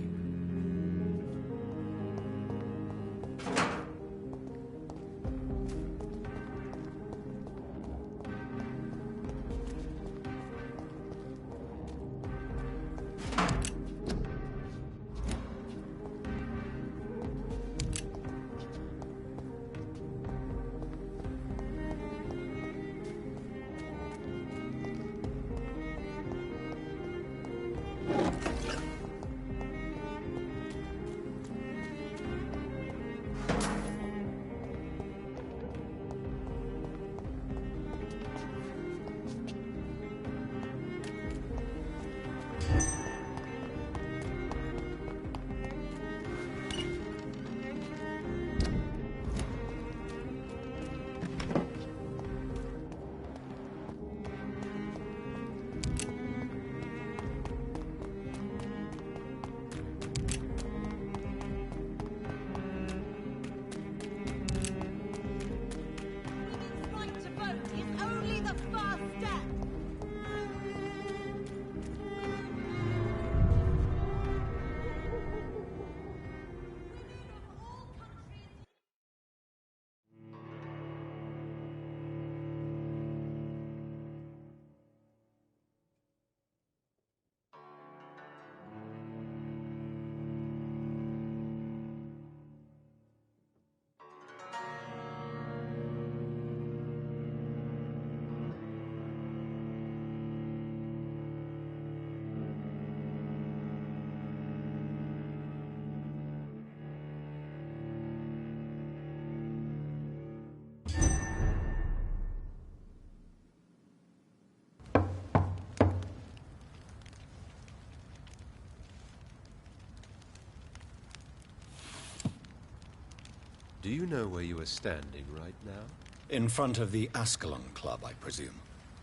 Do you know where you are standing right now?
In front of the Ascalon Club, I presume.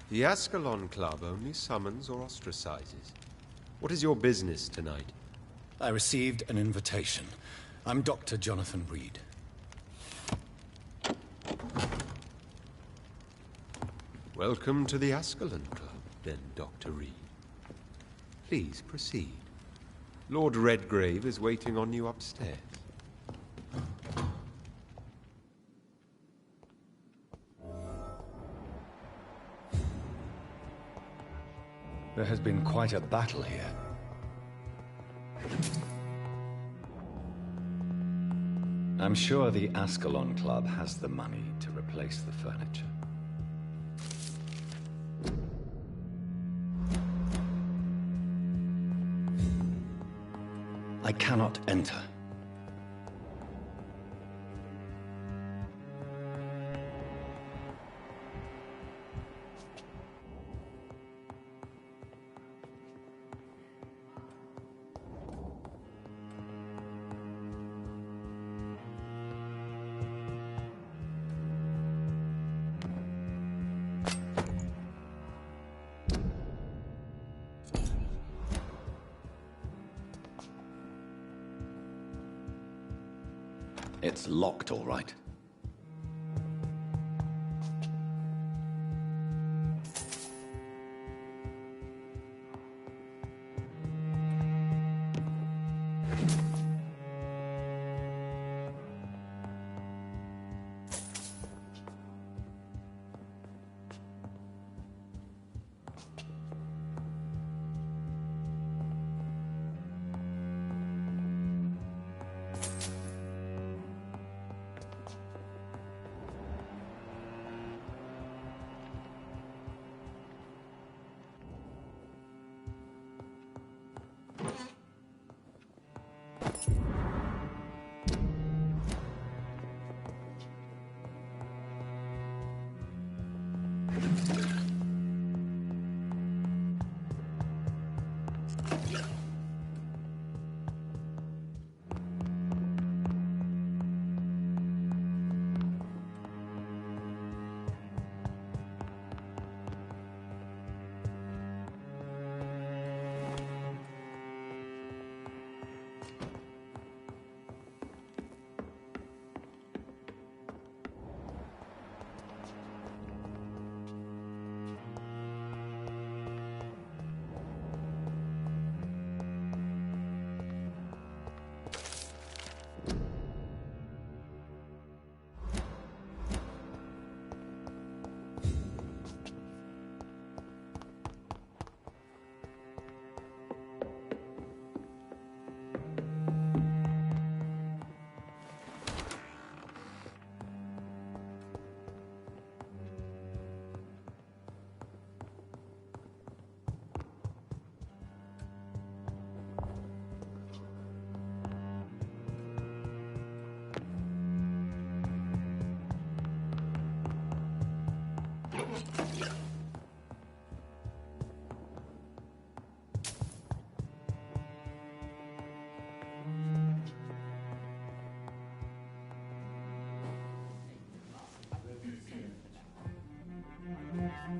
The Ascalon Club only summons or ostracizes. What is your business tonight?
I received an invitation. I'm Dr. Jonathan Reed.
Welcome to the Ascalon Club, then, Dr. Reed. Please proceed. Lord Redgrave is waiting on you upstairs.
There has been quite a battle here. I'm sure the Ascalon Club has the money to replace the furniture. I cannot enter. It's locked, all right.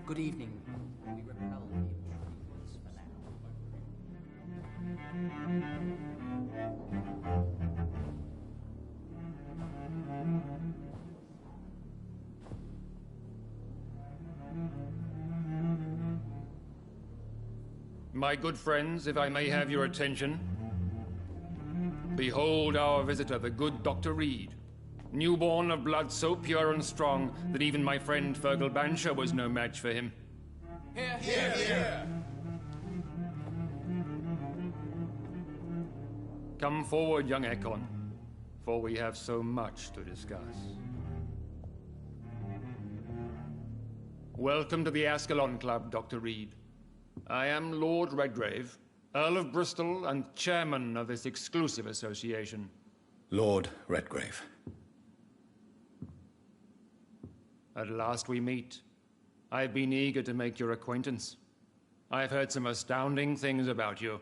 Good evening. We repel the intruders for
My good friends, if I may have your attention. Behold our visitor, the good Dr. Reed. Newborn of blood so pure and strong that even my friend Fergal Bansher was no match for him.
Here, here, here!
Come forward, young Ekon, for we have so much to discuss. Welcome to the Ascalon Club, Dr. Reed. I am Lord Redgrave, Earl of Bristol and chairman of this exclusive association.
Lord Redgrave.
At last we meet. I've been eager to make your acquaintance. I've heard some astounding things about you.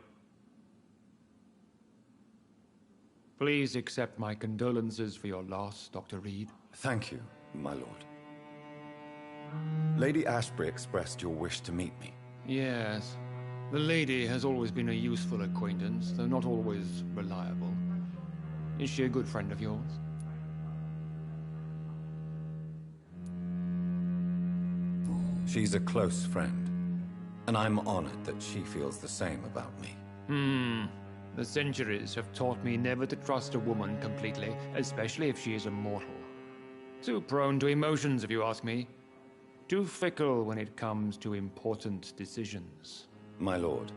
Please accept my condolences for your loss, Dr. Reed.
Thank you, my lord. Lady Ashbury expressed your wish to meet me.
Yes. The lady has always been a useful acquaintance, though not always reliable. Is she a good friend of yours?
She's a close friend, and I'm honored that she feels the same about me.
The centuries have taught me never to trust a woman completely, especially if she is immortal. Too prone to emotions, if you ask me. Too fickle when it comes to important decisions.
My lord,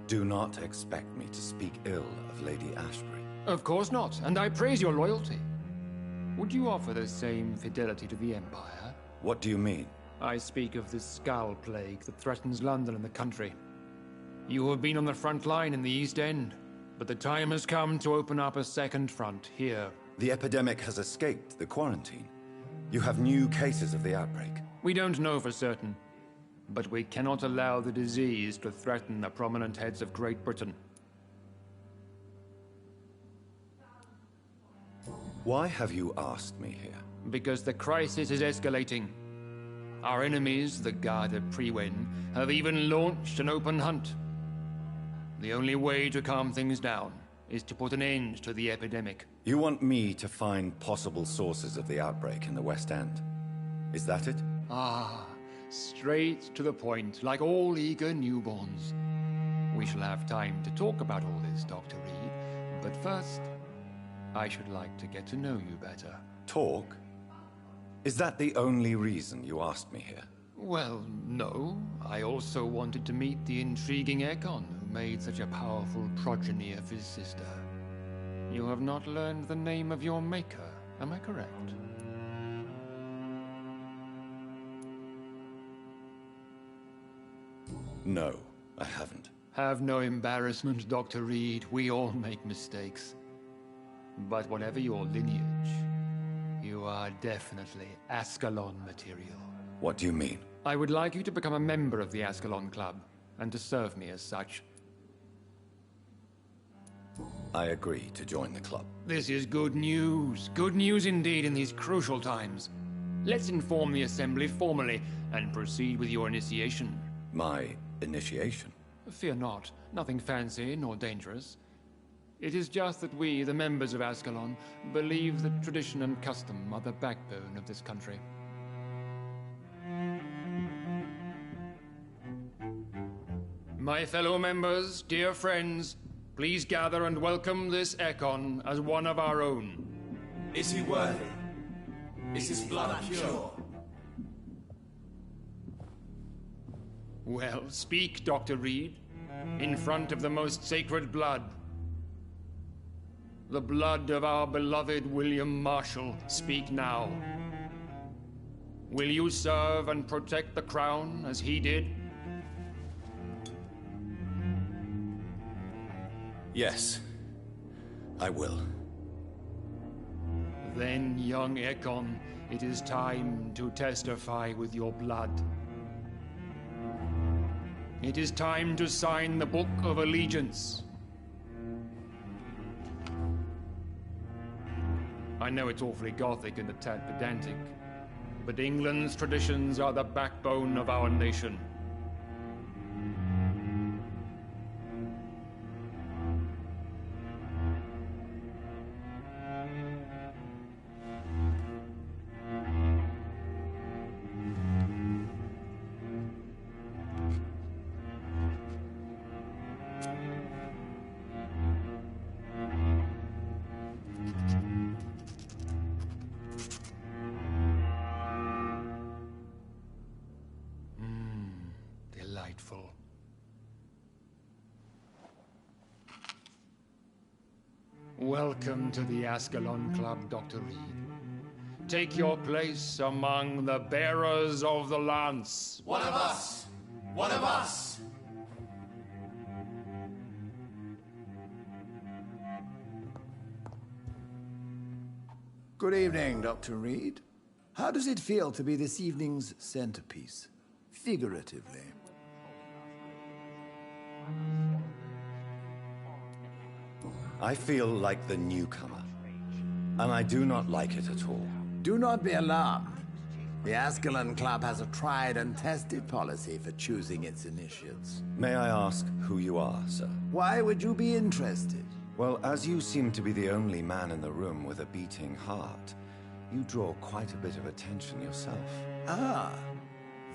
do not expect me to speak ill of Lady Ashbury.
Of course not, and I praise your loyalty. Would you offer the same fidelity to the Empire?
What do you mean?
I speak of the Skull Plague that threatens London and the country. You have been on the front line in the East End, but the time has come to open up a second front here.
The epidemic has escaped the quarantine. You have new cases of the outbreak.
We don't know for certain, but we cannot allow the disease to threaten the prominent heads of Great Britain.
Why have you asked me here?
Because the crisis is escalating. Our enemies, the Guard of Premoi, have even launched an open hunt. The only way to calm things down is to put an end to the epidemic.
You want me to find possible sources of the outbreak in the West End? Is that it?
Ah, straight to the point, like all eager newborns. We shall have time to talk about all this, Dr. Reed, but first, I should like to get to know you better.
Talk? Is that the only reason you asked me here?
Well, no. I also wanted to meet the intriguing Ekon, who made such a powerful progeny of his sister. You have not learned the name of your maker, am I correct?
No, I haven't.
Have no embarrassment, Dr. Reed. We all make mistakes. But whatever your lineage, you are definitely Ascalon material.
What do you mean?
I would like you to become a member of the Ascalon Club, and to serve me as such.
I agree to join the club.
This is good news. Good news indeed in these crucial times. Let's inform the Assembly formally, and proceed with your initiation.
My initiation?
Fear not. Nothing fancy nor dangerous. It is just that we, the members of Ascalon, believe that tradition and custom are the backbone of this country. My fellow members, dear friends, please gather and welcome this Ekon as one of our own.
Is he worthy? Is his blood pure?
Well, speak, Dr. Reed, in front of the most sacred blood. The blood of our beloved William Marshall. Speak now. Will you serve and protect the crown as he did?
Yes, I will.
Then, young Ekon, it is time to testify with your blood. It is time to sign the Book of Allegiance. I know it's awfully gothic and a tad pedantic, but England's traditions are the backbone of our nation. Delightful. Welcome to the Ascalon Club, Dr. Reed. Take your place among the bearers of the lance.
One of us! One of us!
Good evening, Dr. Reed. How does it feel to be this evening's centerpiece? Figuratively.
I feel like the newcomer, and I do not like it at all.
Do not be alarmed. The Ascalon Club has a tried and tested policy for choosing its initiates.
May I ask who you are, sir?
Why would you be interested?
Well, as you seem to be the only man in the room with a beating heart, you draw quite a bit of attention yourself.
Ah,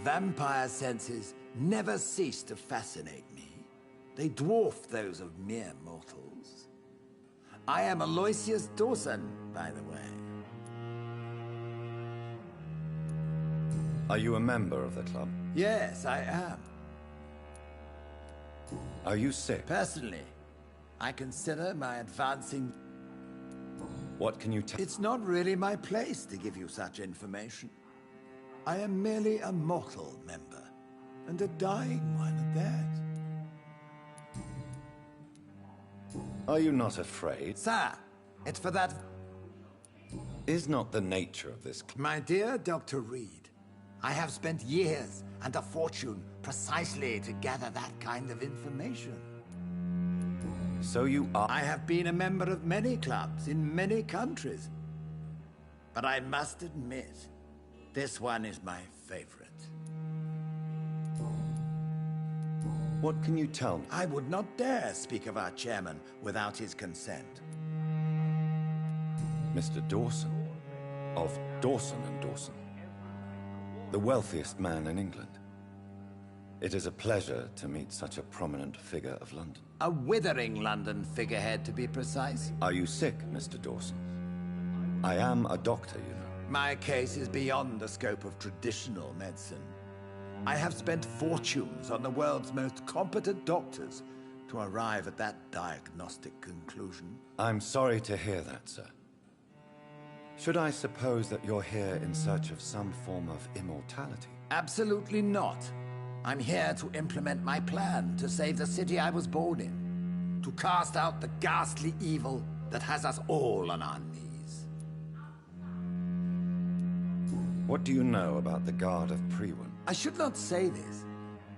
vampire senses never cease to fascinate me. They dwarf those of mere mortals. I am Aloysius Dawson, by the way.
Are you a member of the club?
Yes, I am.
Are you sick?
Personally, I consider my advancing...
What can you tell?
It's not really my place to give you such information. I am merely a mortal member, and a dying one at that.
Are you not afraid?
Sir, it's for that...
Is not the nature of this...
My dear Dr. Reed, I have spent years and a fortune precisely to gather that kind of information.
So you are...
I have been a member of many clubs in many countries. But I must admit, this one is my favorite.
What can you tell me?
I would not dare speak of our chairman without his consent.
Mr. Dawson, of Dawson and Dawson. The wealthiest man in England. It is a pleasure to meet such a prominent figure of London.
A withering London figurehead, to be precise.
Are you sick, Mr. Dawson? I am a doctor, you know.
My case is beyond the scope of traditional medicine. I have spent fortunes on the world's most competent doctors to arrive at that diagnostic conclusion.
I'm sorry to hear that, sir. Should I suppose that you're here in search of some form of immortality?
Absolutely not. I'm here to implement my plan to save the city I was born in. To cast out the ghastly evil that has us all on our knees.
What do you know about the Guard of Prewin?
I should not say this,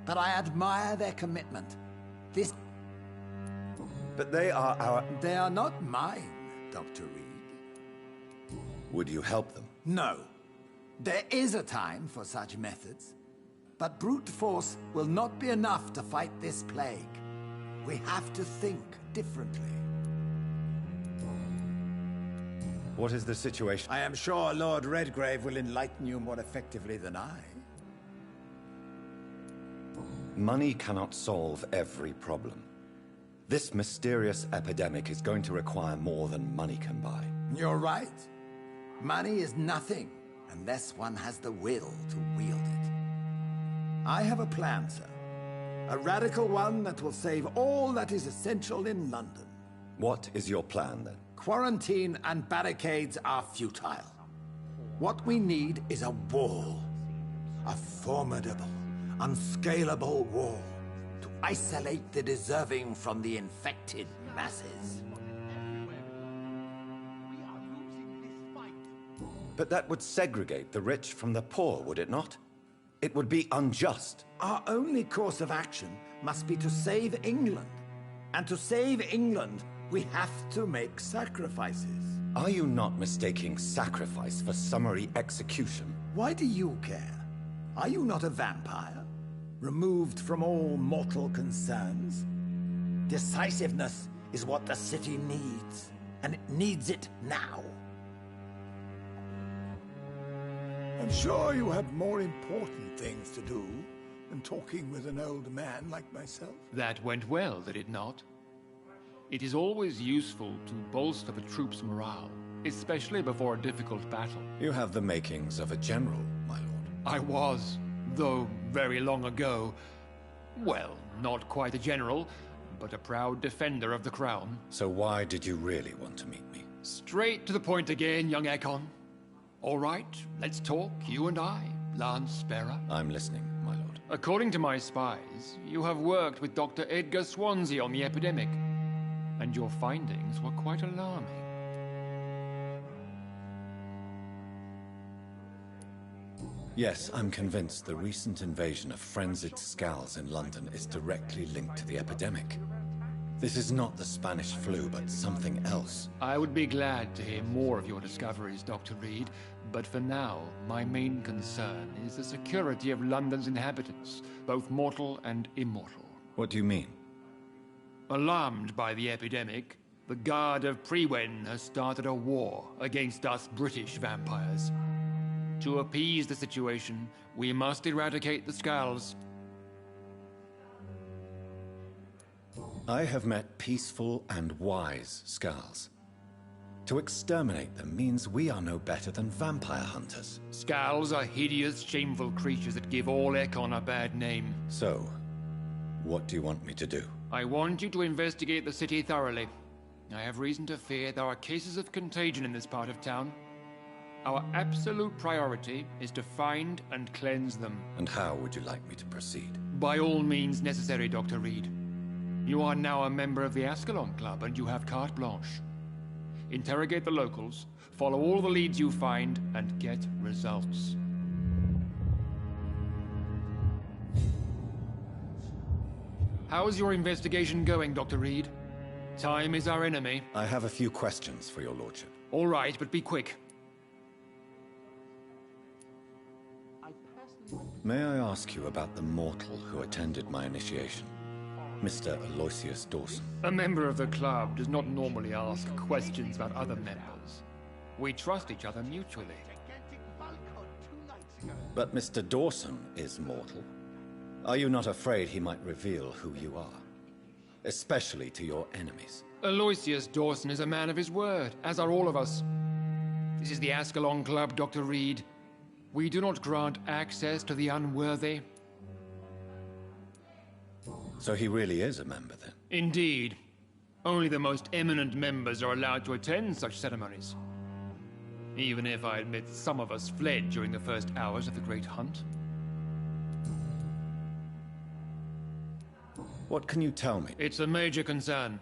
but I admire their commitment. This...
But they are our...
They are not mine, Dr. Reed.
Would you help them?
No. There is a time for such methods. But brute force will not be enough to fight this plague. We have to think differently.
What is the situation?
I am sure Lord Redgrave will enlighten you more effectively than I.
Money cannot solve every problem. This mysterious epidemic is going to require more than money can buy.
You're right. Money is nothing unless one has the will to wield it. I have a plan, sir. A radical one that will save all that is essential in London.
What is your plan, then?
Quarantine and barricades are futile. What we need is a wall. A formidable, unscalable wall to isolate the deserving from the infected masses.
But that would segregate the rich from the poor, would it not? It would be unjust.
Our only course of action must be to save England. And to save England, we have to make sacrifices.
Are you not mistaking sacrifice for summary execution?
Why do you care? Are you not a vampire? Removed from all mortal concerns? Decisiveness is what the city needs, and it needs it now. I'm sure you have more important things to do than talking with an old man like myself.
That went well, did it not? It is always useful to bolster the troops' morale, especially before a difficult battle.
You have the makings of a general, my lord.
I was, though very long ago. Well, not quite a general, but a proud defender of the crown.
So why did you really want to meet me?
Straight to the point again, young Ekon. All right, let's talk, you and I, Lance Sparrow.
I'm listening, my lord.
According to my spies, you have worked with Dr. Edgar Swansea on the epidemic, and your findings were quite alarming.
Yes, I'm convinced the recent invasion of frenzied skulls in London is directly linked to the epidemic. This is not the Spanish flu, but something else.
I would be glad to hear more of your discoveries, Dr. Reed, but for now, my main concern is the security of London's inhabitants, both mortal and immortal.
What do you mean?
Alarmed by the epidemic, the Guard of Premoi has started a war against us British vampires. To appease the situation, we must eradicate the Skulls.
I have met peaceful and wise Skulls. To exterminate them means we are no better than vampire hunters.
Skulls are hideous, shameful creatures that give all Ekon a bad name.
So, what do you want me to do?
I want you to investigate the city thoroughly. I have reason to fear there are cases of contagion in this part of town. Our absolute priority is to find and cleanse them.
And how would you like me to proceed?
By all means necessary, Dr. Reed. You are now a member of the Ascalon Club and you have carte blanche. Interrogate the locals, follow all the leads you find, and get results. How's your investigation going, Dr. Reed? Time is our enemy.
I have a few questions for your lordship.
All right, but be quick.
May I ask you about the mortal who attended my initiation? Mr. Aloysius Dawson.
A member of the club does not normally ask questions about other members. We trust each other mutually.
But Mr. Dawson is mortal. Are you not afraid he might reveal who you are? Especially to your enemies.
Aloysius Dawson is a man of his word, as are all of us. This is the Ascalon Club, Dr. Reed. We do not grant access to the unworthy.
So he really is a member, then?
Indeed. Only the most eminent members are allowed to attend such ceremonies. Even if I admit some of us fled during the first hours of the Great Hunt.
What can you tell me?
It's a major concern.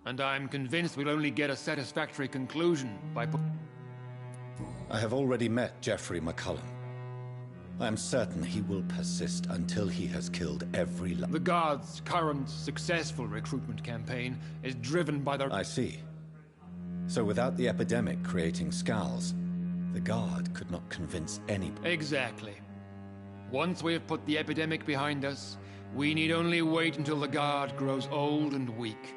And I'm convinced we'll only get a satisfactory conclusion by...
I have already met Geoffrey McCullum. I am certain he will persist until he has killed every...
The Guard's current successful recruitment campaign is driven by the...
I see. So without the epidemic creating Skulls, the Guard could not convince any...
Exactly. Once we have put the epidemic behind us, we need only wait until the Guard grows old and weak.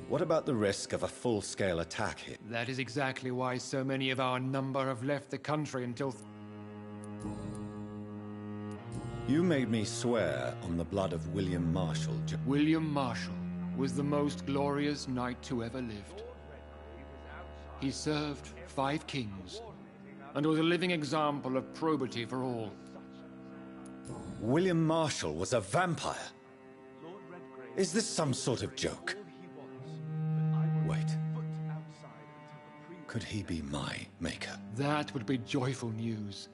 What about the risk of a full-scale attack here?
That is exactly why so many of our number have left the country until...
You made me swear on the blood of William Marshall.
William Marshall was the most glorious knight who ever lived. He served 5 kings, and was a living example of probity for all.
William Marshall was a vampire? Is this some sort of joke? Wait. Could he be my maker?
That would be joyful news.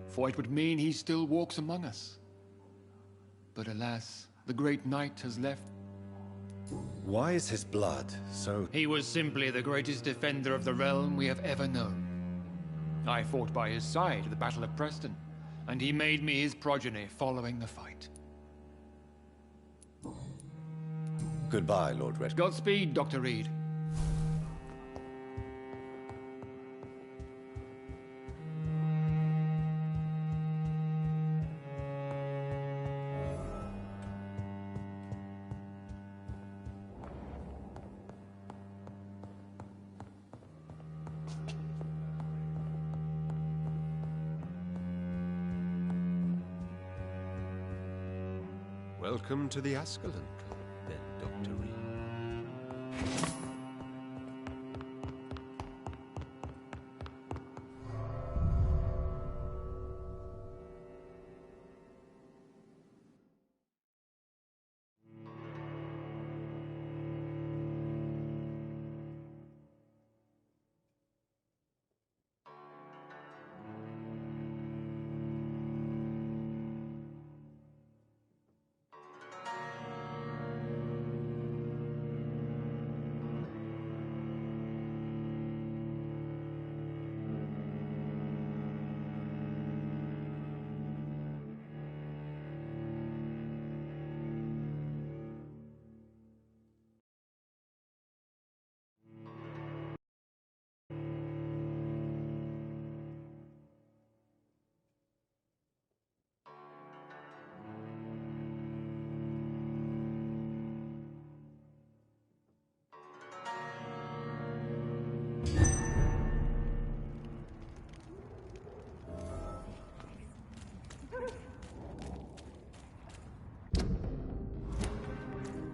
For it would mean he still walks among us. But alas, the great knight has left.
Why is his blood so...
He was simply the greatest defender of the realm we have ever known. I fought by his side at the Battle of Preston, and he made me his progeny following the fight.
Goodbye, Lord Red.
Godspeed, Dr. Reed.
Welcome to the Ascalon Club, then, Dr. Reed.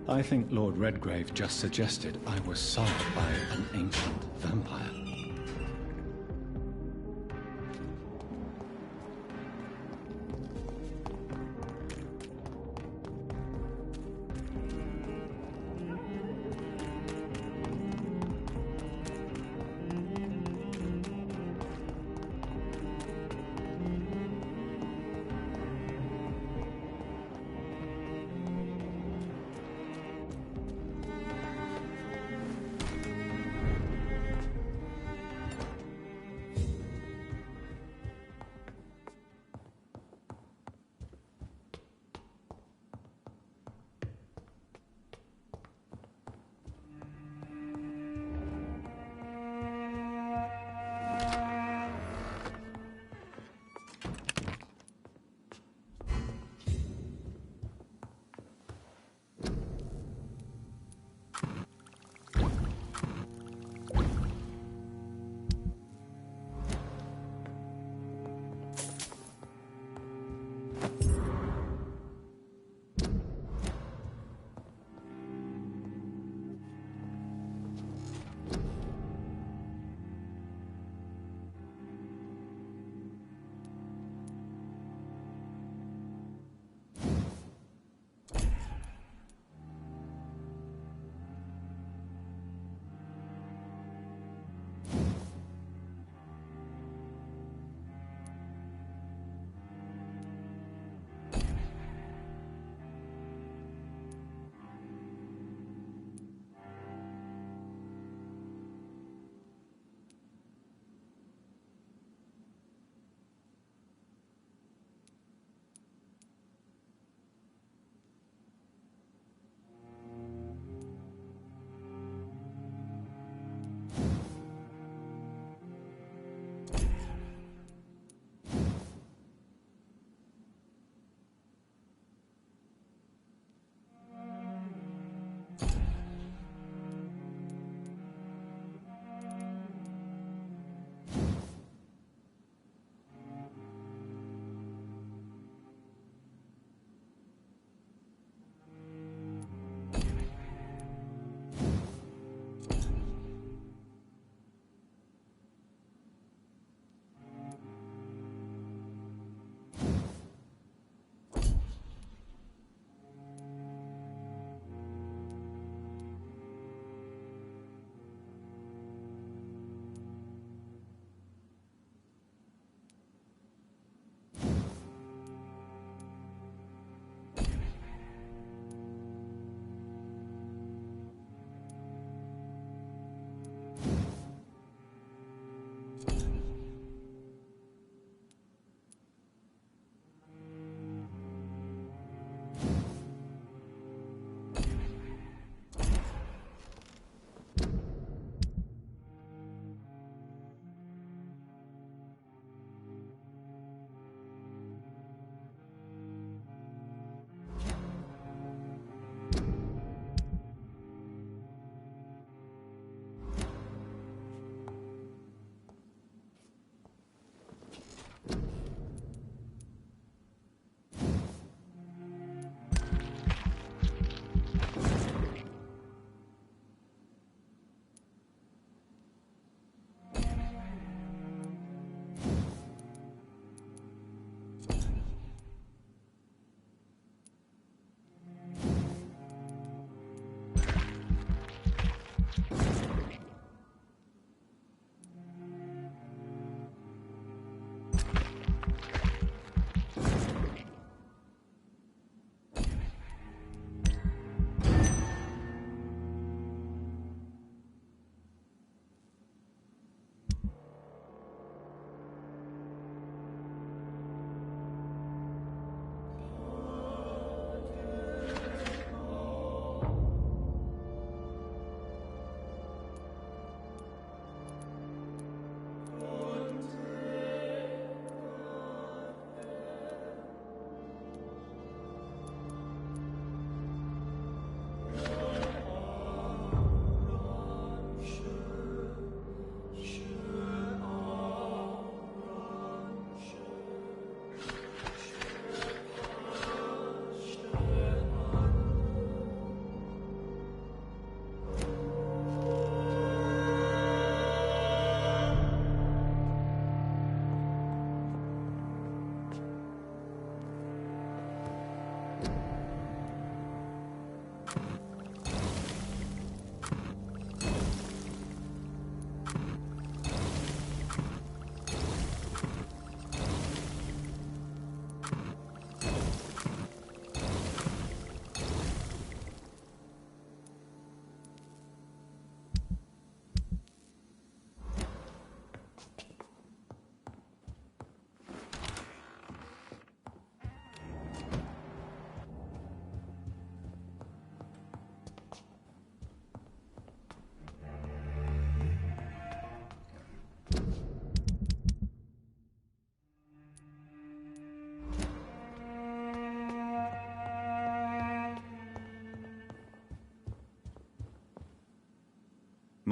I think Lord Redgrave just suggested I was sold by an ancient vampire.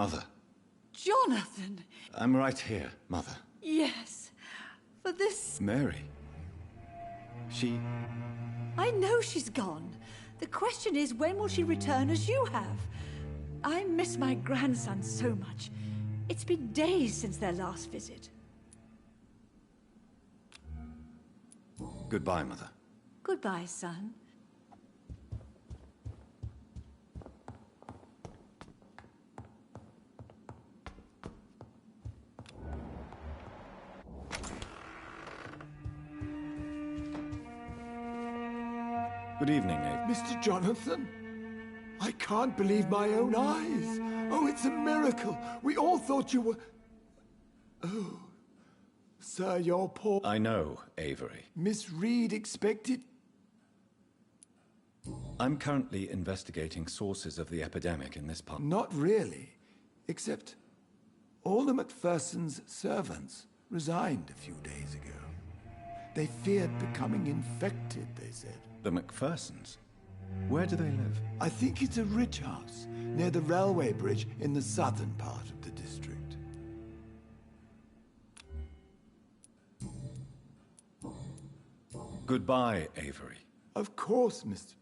Mother.
Jonathan!
I'm right here, Mother.
Yes. For this...
Mary. She...
I know she's gone. The question is, when will she return as you have? I miss my grandson so much. It's been days since their last visit.
Goodbye, Mother.
Goodbye, son.
Good evening, Abe.
Mr. Jonathan? I can't believe my own eyes. Oh, it's a miracle. We all thought you were... Oh. Sir, you're poor...
I know, Avery.
Miss Reed expected...
I'm currently investigating sources of the epidemic in this part.
Not really. Except... all the Macpherson's servants resigned a few days ago. They feared becoming infected, they said.
The Macphersons? Where do they live?
I think it's a rich house near the railway bridge in the southern part of the district.
Goodbye, Avery.
Of course, Mr.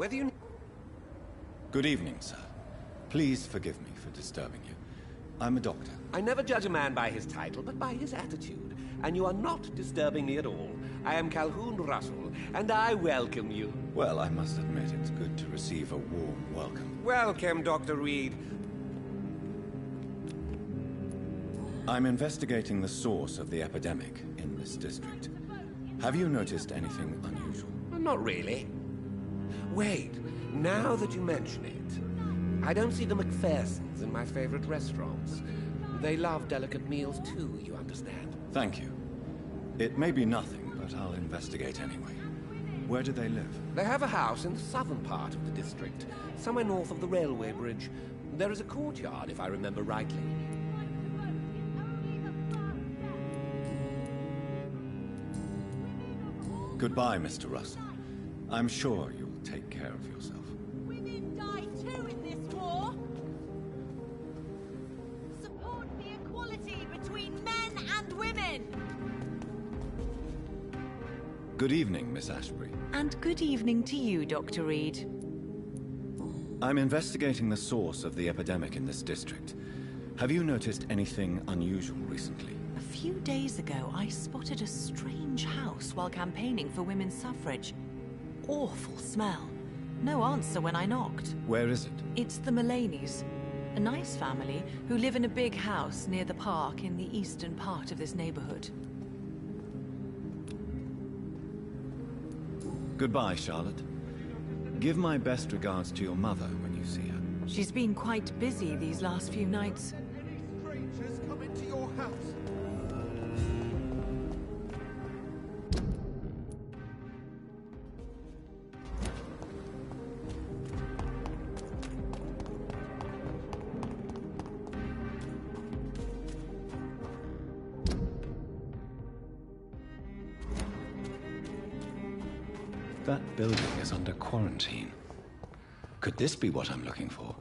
Whether you...
Good evening, sir. Please forgive me for disturbing you. I'm a doctor.
I never judge a man by his title, but by his attitude. And you are not disturbing me at all. I am Calhoun Russell, and I welcome you.
Well, I must admit it's good to receive a warm welcome.
Welcome, Dr. Reed.
I'm investigating the source of the epidemic in this district. Have you noticed anything unusual?
Not really. Wait, now that you mention it, I don't see the Macphersons in my favorite restaurants. They love delicate meals too, you understand.
Thank you. It may be nothing, but I'll investigate anyway. Where do they live?
They have a house in the southern part of the district, somewhere north of the railway bridge. There is a courtyard, if I remember rightly.
Goodbye, Mr. Russell. I'm sure you'll take care of yourself.
Women die too in this war. Support the equality between men and women.
Good evening, Miss Ashbury.
And good evening to you, Dr. Reed.
I'm investigating the source of the epidemic in this district. Have you noticed anything unusual recently?
A few days ago, I spotted a strange house while campaigning for women's suffrage. Awful smell. No answer when I knocked.
Where is it?
It's the Mullaney's. A nice family who live in a big house near the park in the eastern part of this neighborhood.
Goodbye, Charlotte. Give my best regards to your mother when you see her.
She's been quite busy these last few nights.
Strangers come into your house.
That building is under quarantine. Could this be what I'm looking for?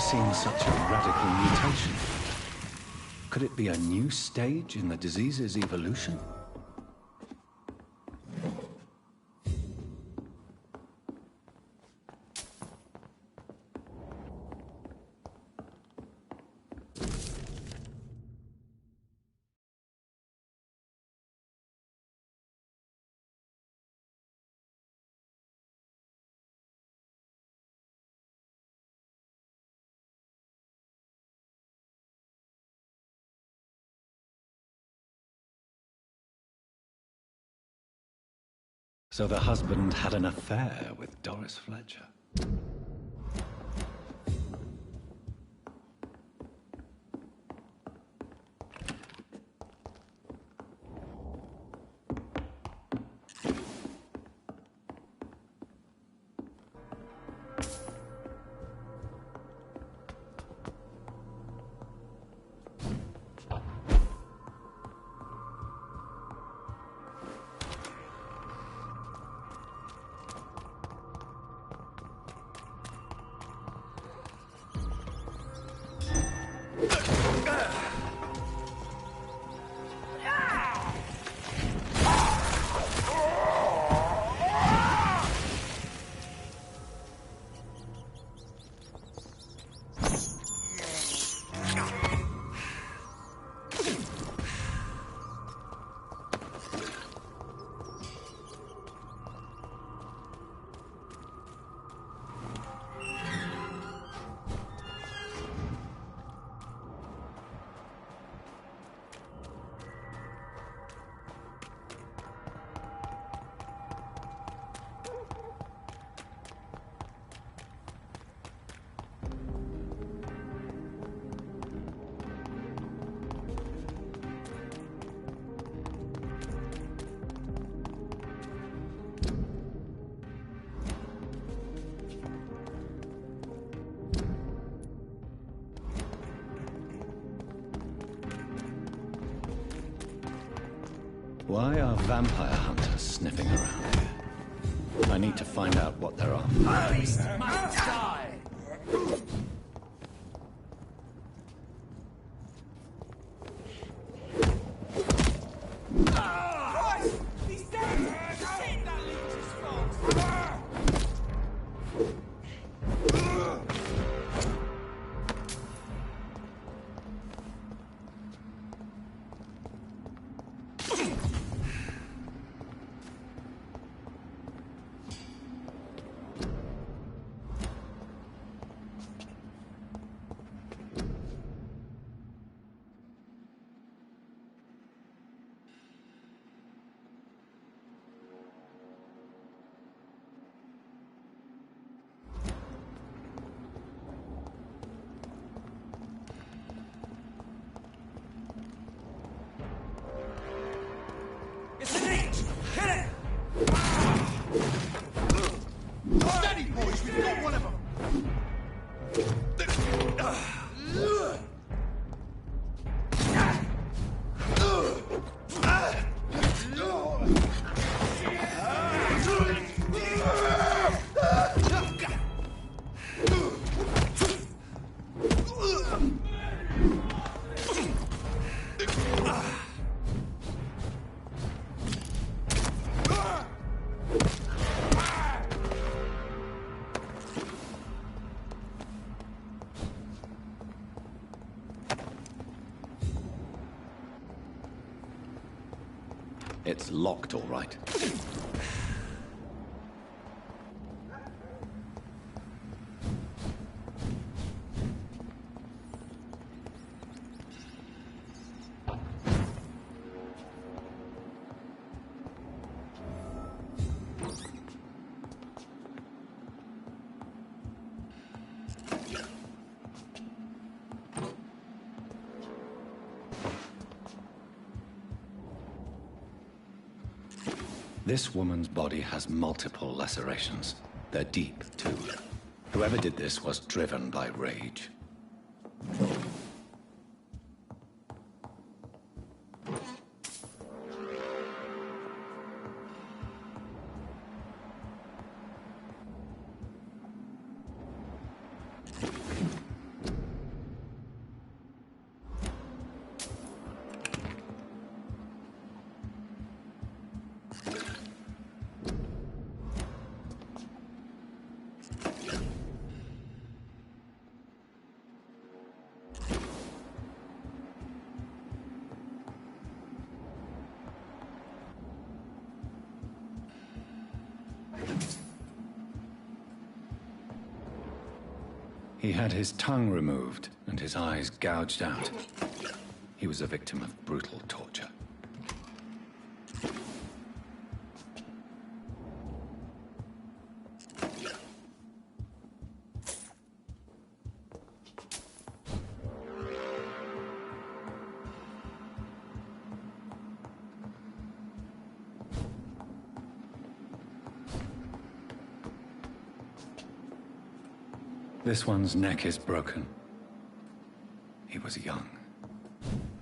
Seen such a radical mutation. Could it be a new stage in the disease's evolution? So the husband had an affair with Doris Fletcher. Why are vampire hunters sniffing around here? I need to find out what they're after.
Beast must die! Christ! He's dead! Shit, that leech is fast!
It's locked, all right. This woman's body has multiple lacerations. They're deep, too. Whoever did this was driven by rage. He had his tongue removed and his eyes gouged out. He was a victim of brutal torture. This one's neck is broken. He was young.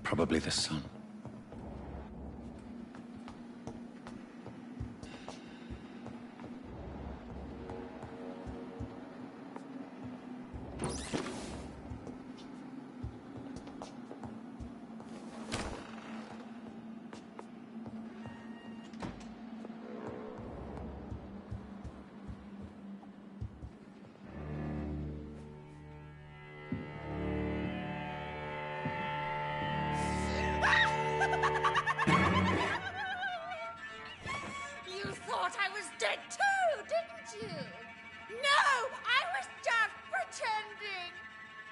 Probably the son.
You thought I was dead too, didn't you? No, I was just pretending.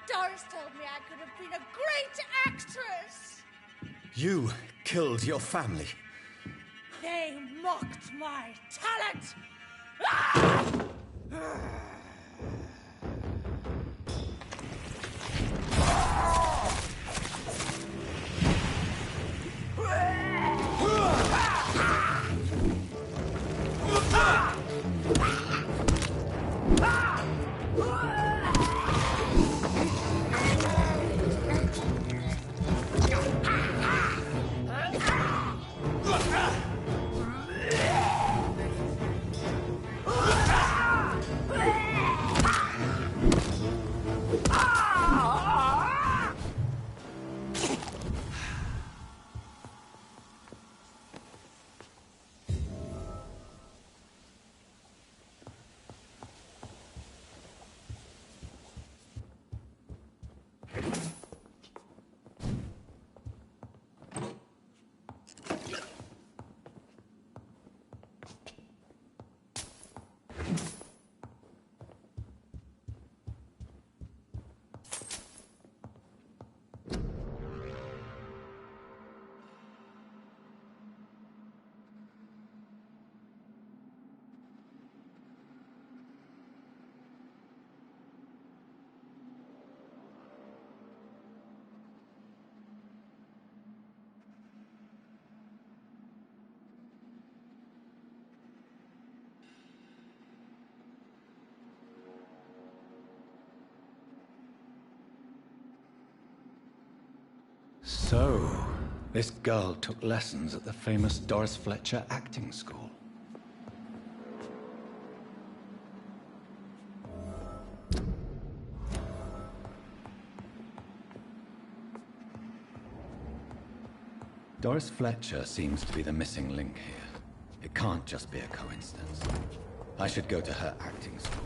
Doris told me I could have been a great actress.
You killed your family.
They mocked my talent. Ah!
So, this girl took lessons at the famous Doris Fletcher acting school. Doris Fletcher seems to be the missing link here. It can't just be a coincidence. I should go to her acting school.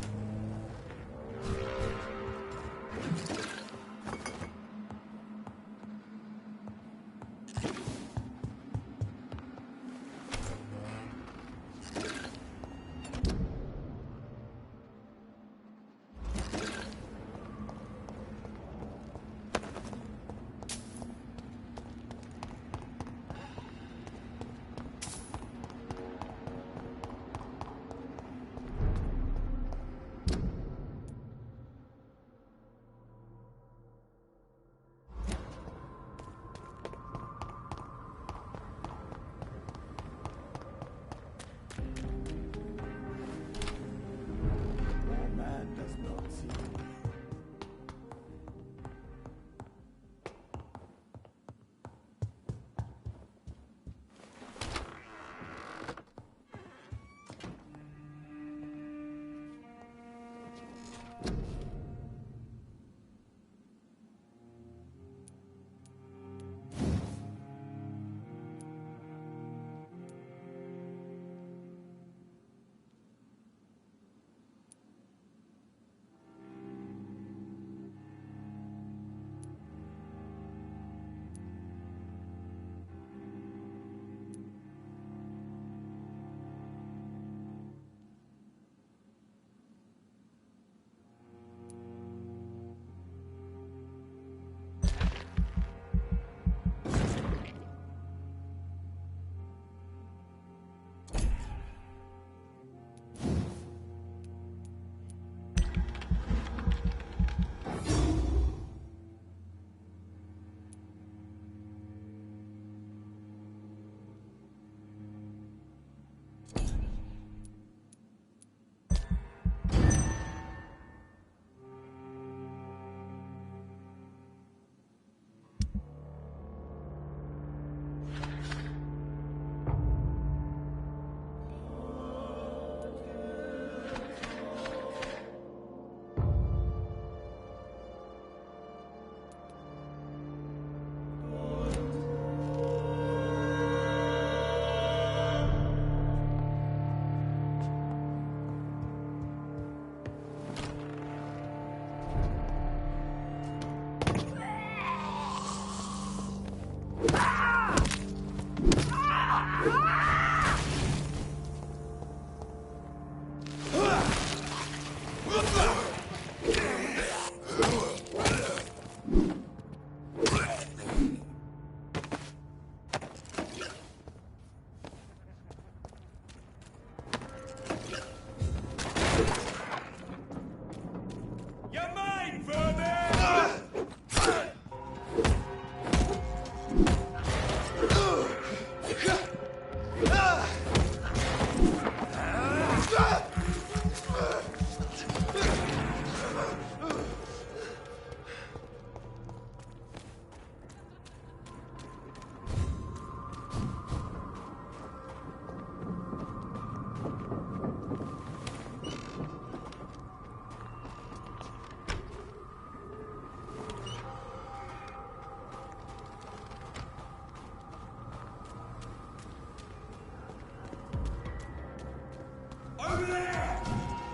Over there!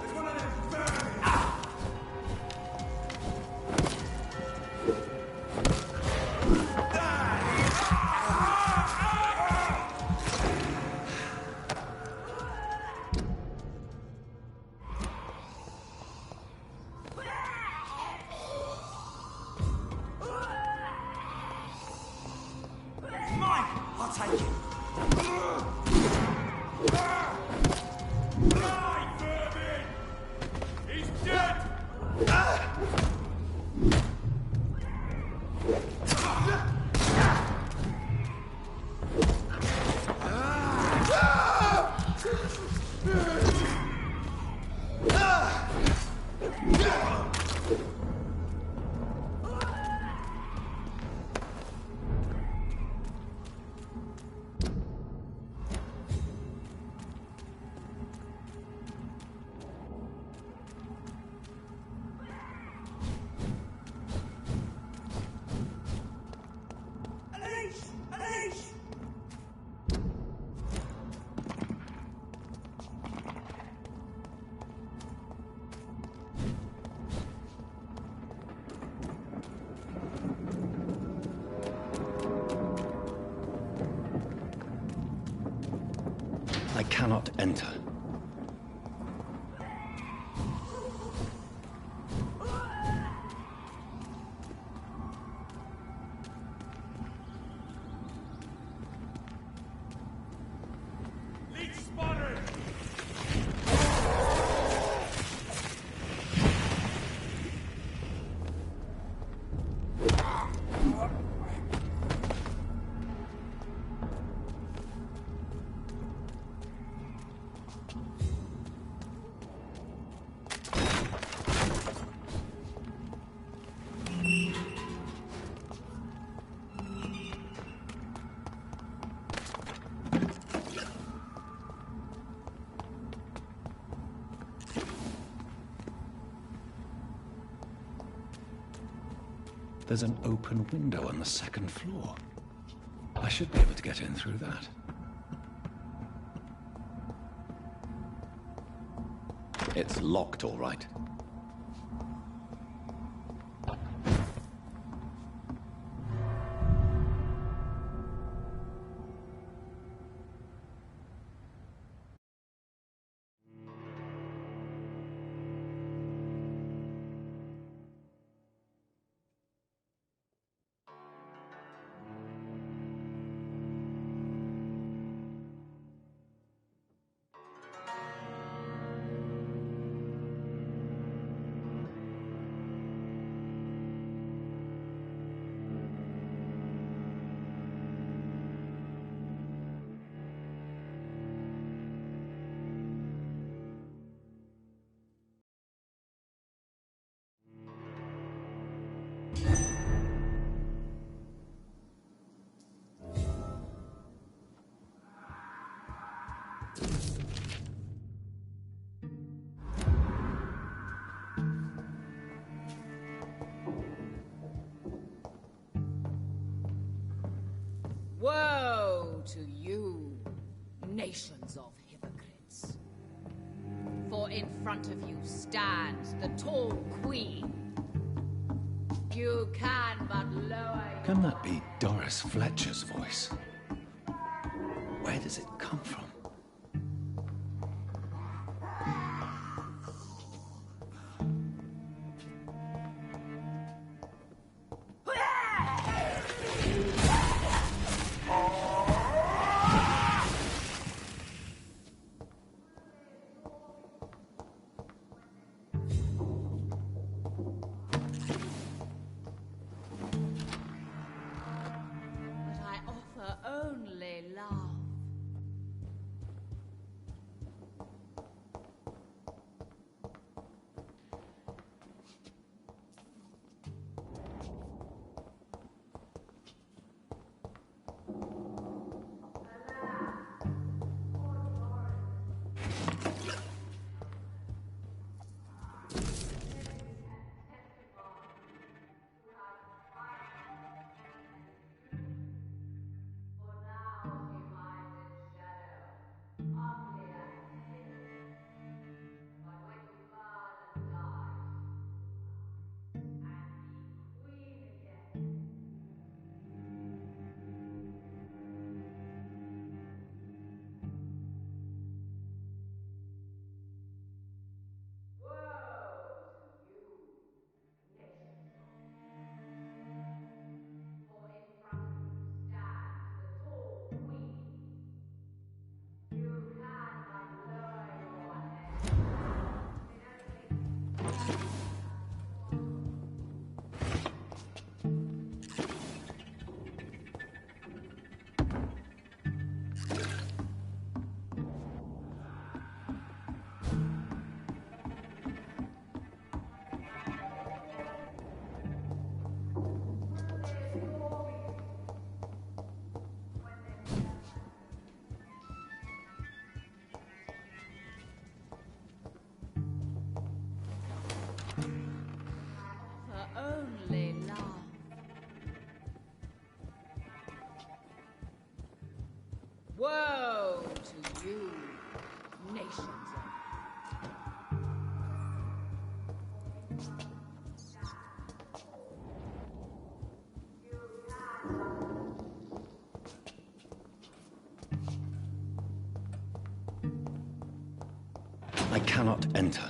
There's one of them vermin! Mine! I'll take it. Die, vermin! He's dead!
I cannot enter.
Leech spotted!
There's an open window on the second floor. I should be able to get in through that. It's locked, all right.
Woe to you, nations of hypocrites. For in front of you stands the tall queen. You can but lower your...
Can that be Doris Fletcher's voice? Where does it come from?
But I offer only love.
I cannot enter.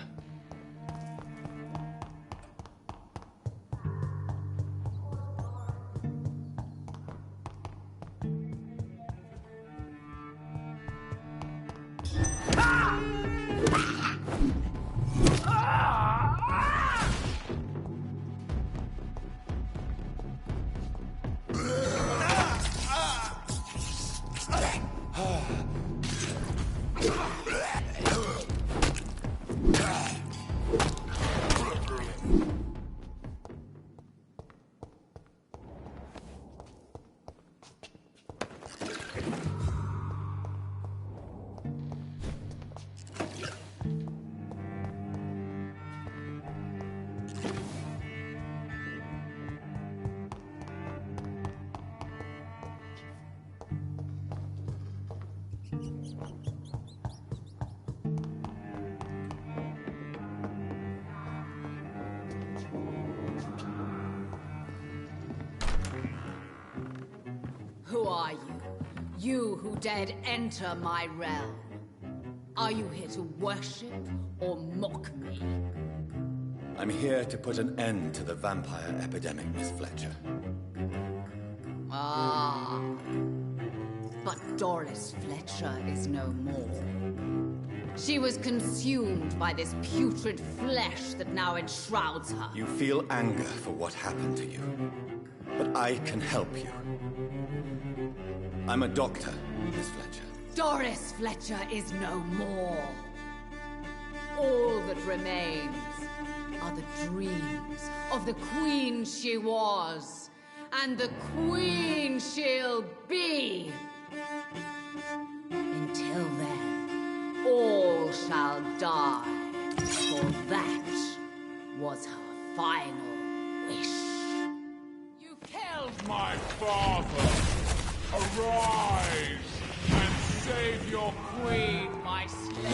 Who are you? You who dared enter my realm. Are you here to worship or mock me?
I'm here to put an end to the vampire epidemic, Miss Fletcher.
Ah. But Doris Fletcher is no more. She was consumed by this putrid flesh that now enshrouds her.
You feel anger for what happened to you, but I can help you. I'm a doctor, Miss Fletcher.
Doris Fletcher is no more. All that remains are the dreams of the queen she was, and the queen she'll be. Until then, all shall die, for that was her final wish.
You killed my father! Arise and save your queen, my slave!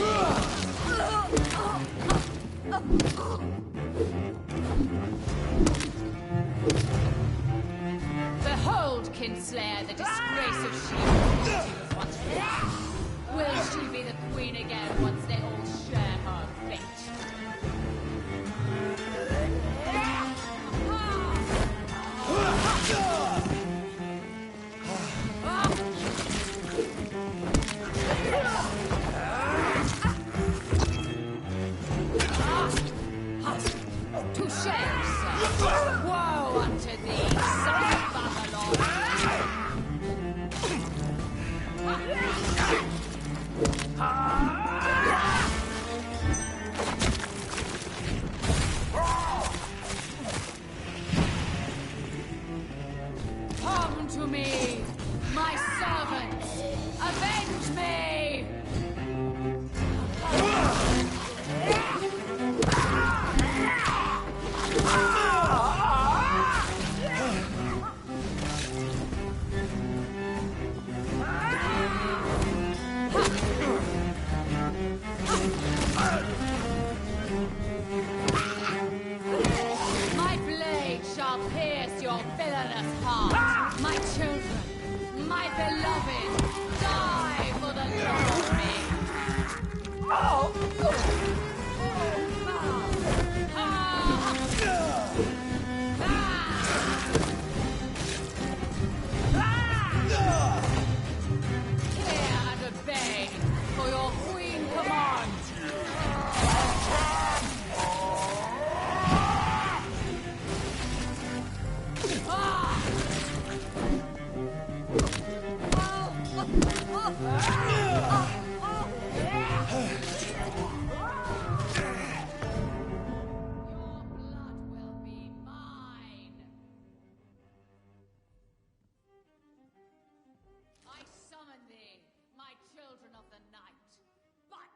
Behold, Kinslayer, the disgrace of she was once born. Will she be the queen again once they all share her fate? Touché, sir. Woe unto thee, son of Babylon. Come to me, my servants. Avenge me! My blade shall pierce your villainous heart. My children, my beloved, die for the love of me. Hear and obey, for your queen commands you. I summon thee, my children of the night. But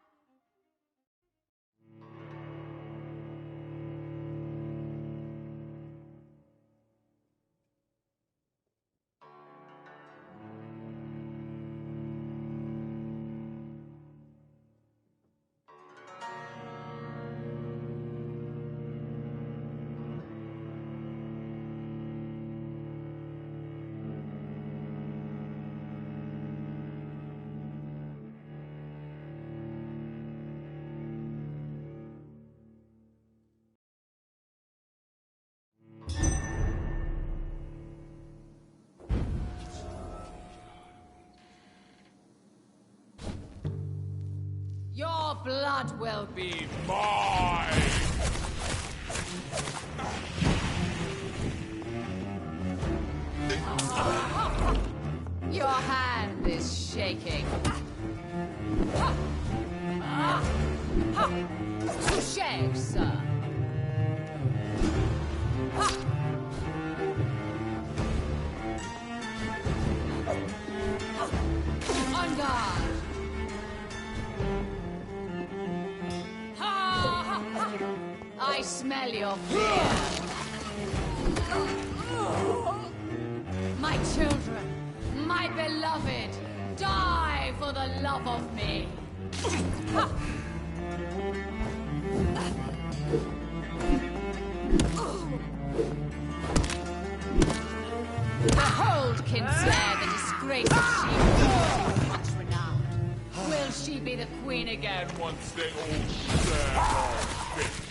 Your blood will be mine! Your hand is shaking. Touché, sir. On guard. I smell your fear. My children, my beloved, die for the love of me. Behold, Kinsale, the disgrace of she much renowned. Will she be the queen again once they all share our fate?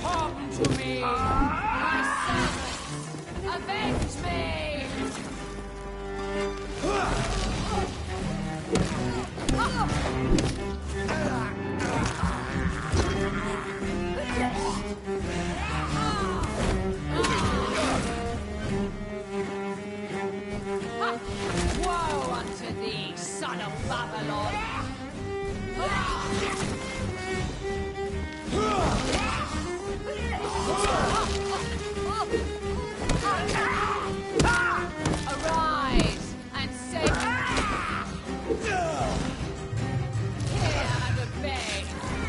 Come to me, my servants! Avenge me! Woe unto thee, son of Babylon! Arise and save Hear and obey,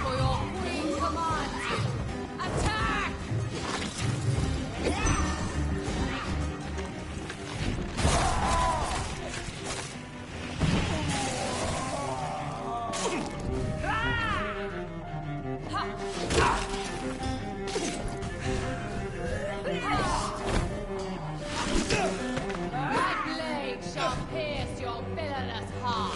for your queen commands you. Attack! My blade shall pierce your villainous heart.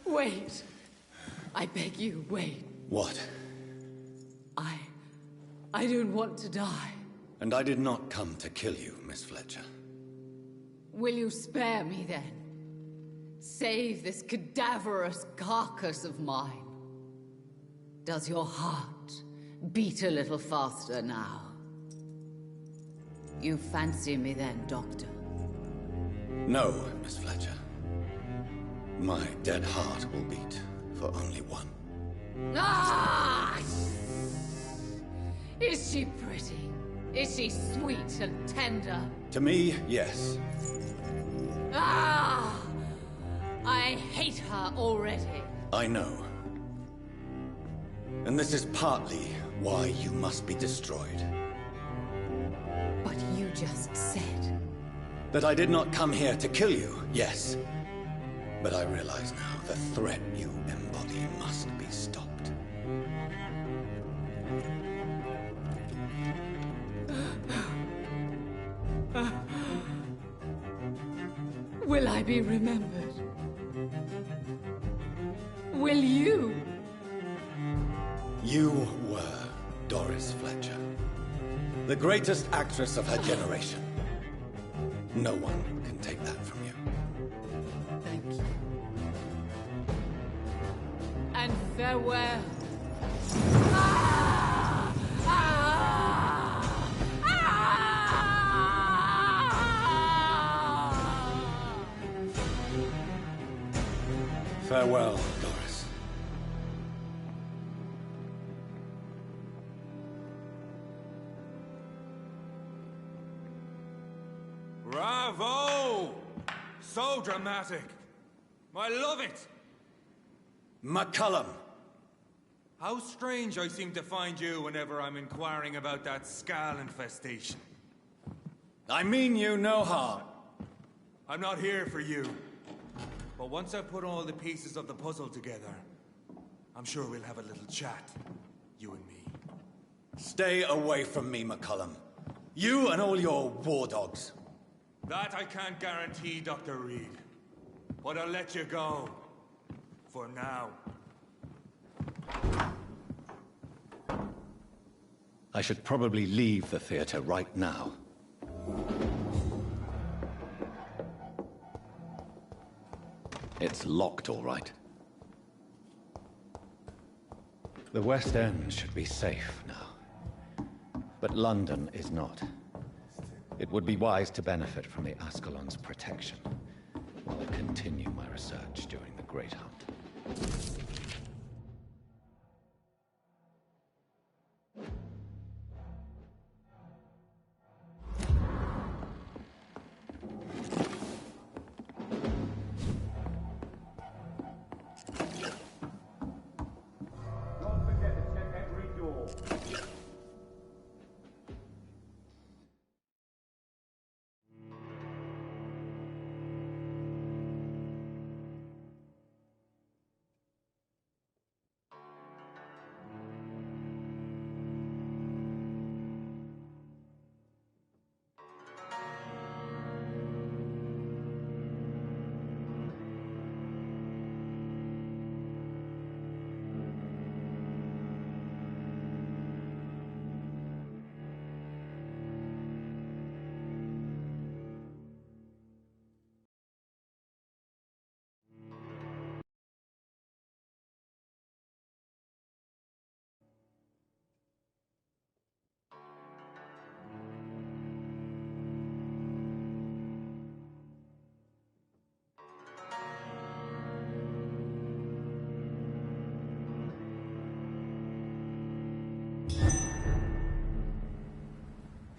Wait. I beg you, wait.
What?
I don't want to die.
And I did not come to kill you, Miss Fletcher.
Will you spare me then? Save this cadaverous carcass of mine. Does your heart beat a little faster now? You fancy me then, Doctor?
No, Miss Fletcher. My dead heart will beat for only one.
Ah! Is she pretty? Is she sweet and tender?
To me, yes.
Ah! I hate her already.
I know. And this is partly why you must be destroyed.
But you just said...
That I did not come here to kill you, yes. But I realize now the threat you embody must be stopped.
Will I be remembered? Will you?
You were Doris Fletcher. The greatest actress of her generation. No one can take that from you.
Thank you. And farewell. Ah! Ah! Ah!
Farewell, Doris.
Bravo! So dramatic. I love it.
McCullum.
How strange I seem to find you whenever I'm inquiring about that skull infestation.
I mean you no harm.
I'm not here for you. But once I've put all the pieces of the puzzle together, I'm sure we'll have a little chat, you and me.
Stay away from me, McCullum. You and all your war dogs.
That I can't guarantee, Dr. Reed. But I'll let you go. For now.
I should probably leave the theater right now. It's locked, all right. The West End should be safe now. But London is not. It would be wise to benefit from the Ascalon's protection while I continue my research during the Great Hunt.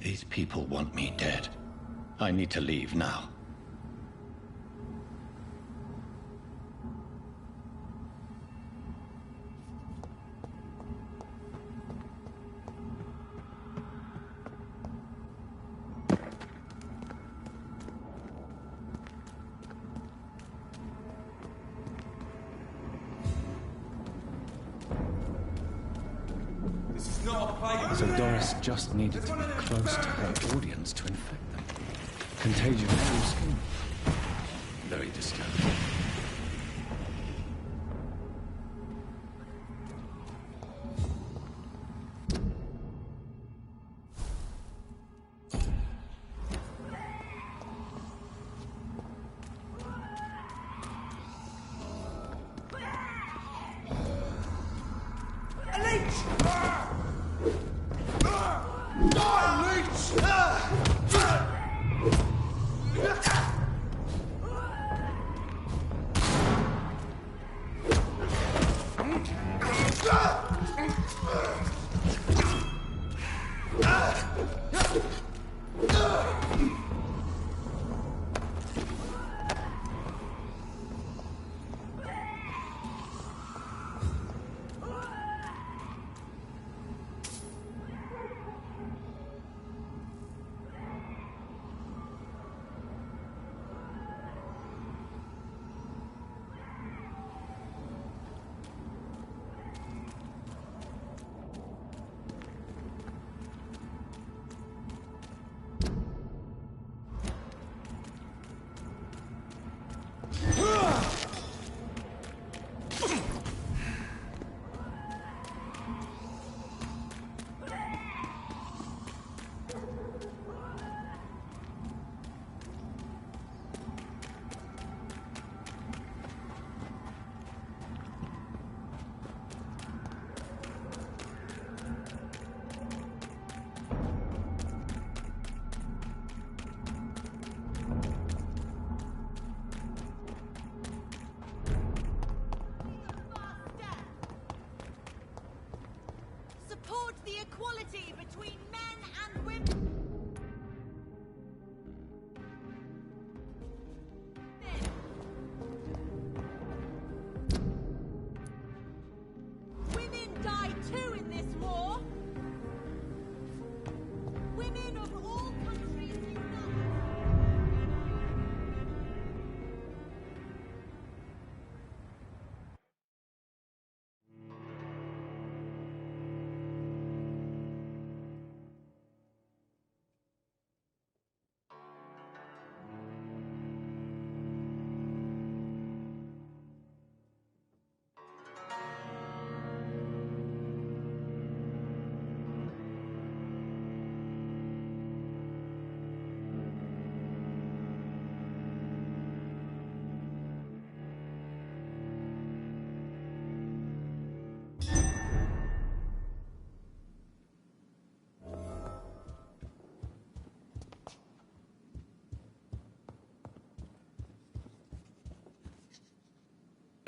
These people want me dead. I need to leave now. So Doris just needed to be close to her audience to infect them. Contagion through skin. Very disturbing.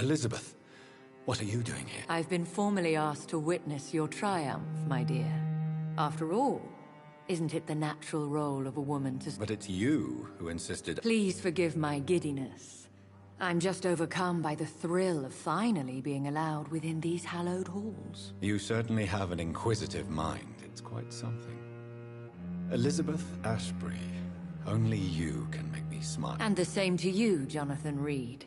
Elizabeth, what are you doing here?
I've been formally asked to witness your triumph, my dear. After all, isn't it the natural role of a woman to...
But it's you who insisted...
Please forgive my giddiness. I'm just overcome by the thrill of finally being allowed within these hallowed halls.
You certainly have an inquisitive mind. It's quite something. Elizabeth Ashbury, only you can make me smile.
And the same to you, Jonathan Reed.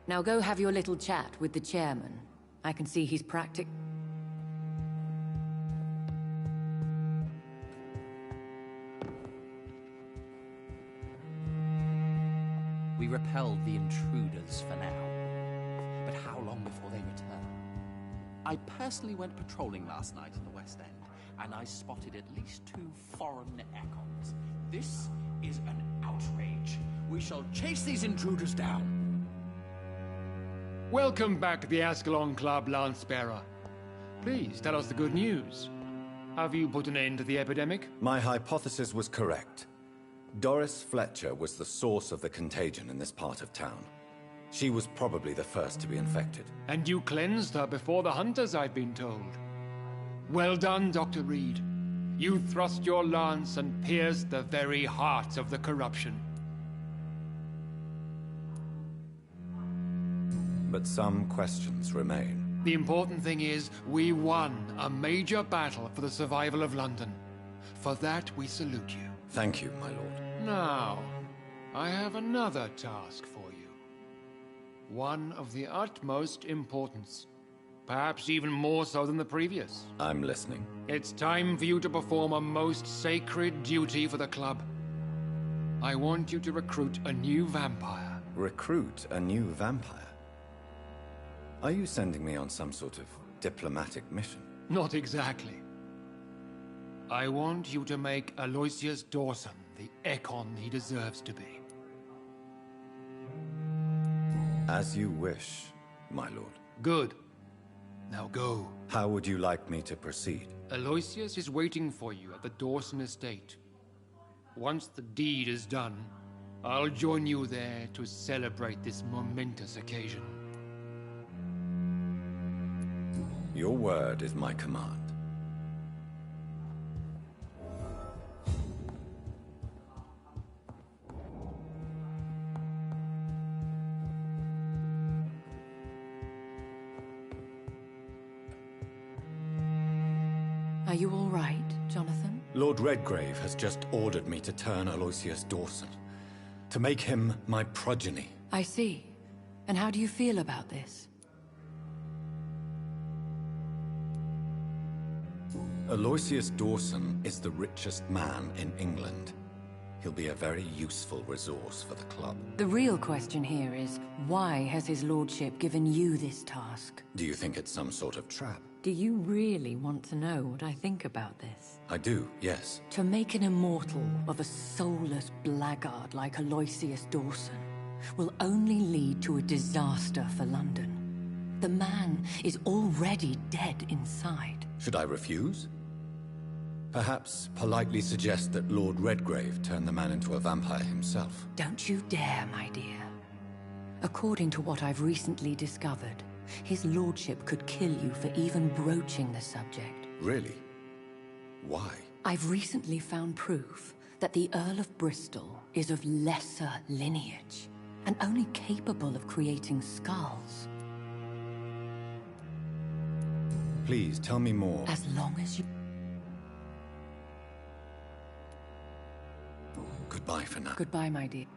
Now go have your little chat with the chairman. I can see he's
We repel the intruders for now. But how long before they return? I personally went patrolling last night in the West End, and I spotted at least 2 foreign econs. This is an outrage. We shall chase these intruders down.
Welcome back to the Ascalon Club, Lance-Bearer. Please tell us the good news. Have you put an end to the epidemic?
My hypothesis was correct. Doris Fletcher was the source of the contagion in this part of town. She was probably the first to be infected.
And you cleansed her before the hunters, I've been told. Well done, Dr. Reed. You thrust your lance and pierced the very heart of the corruption.
But some questions remain.
The important thing is, we won a major battle for the survival of London. For that, we salute you.
Thank you, my lord.
Now, I have another task for you. One of the utmost importance. Perhaps even more so than the previous.
I'm listening.
It's time for you to perform a most sacred duty for the club. I want you to recruit a new vampire.
Recruit a new vampire? Are you sending me on some sort of diplomatic mission?
Not exactly. I want you to make Aloysius Dawson the Econ he deserves to be.
As you wish, my lord.
Good. Now go.
How would you like me to proceed?
Aloysius is waiting for you at the Dawson estate. Once the deed is done, I'll join you there to celebrate this momentous occasion.
Your word is my command.
Are you all right, Jonathan?
Lord Redgrave has just ordered me to turn Aloysius Dawson, to make him my progeny.
I see. And how do you feel about this?
Aloysius Dawson is the richest man in England. He'll be a very useful resource for the club.
The real question here is, why has his lordship given you this task?
Do you think it's some sort of trap?
Do you really want to know what I think about this?
I do, yes.
To make an immortal of a soulless blackguard like Aloysius Dawson will only lead to a disaster for London. The man is already dead inside.
Should I refuse? Perhaps politely suggest that Lord Redgrave turn the man into a vampire himself.
Don't you dare, my dear. According to what I've recently discovered, his lordship could kill you for even broaching the subject.
Really? Why?
I've recently found proof that the Earl of Bristol is of lesser lineage and only capable of creating skulls.
Please, tell me more.
As long as you...
Goodbye for now.
Goodbye, my dear.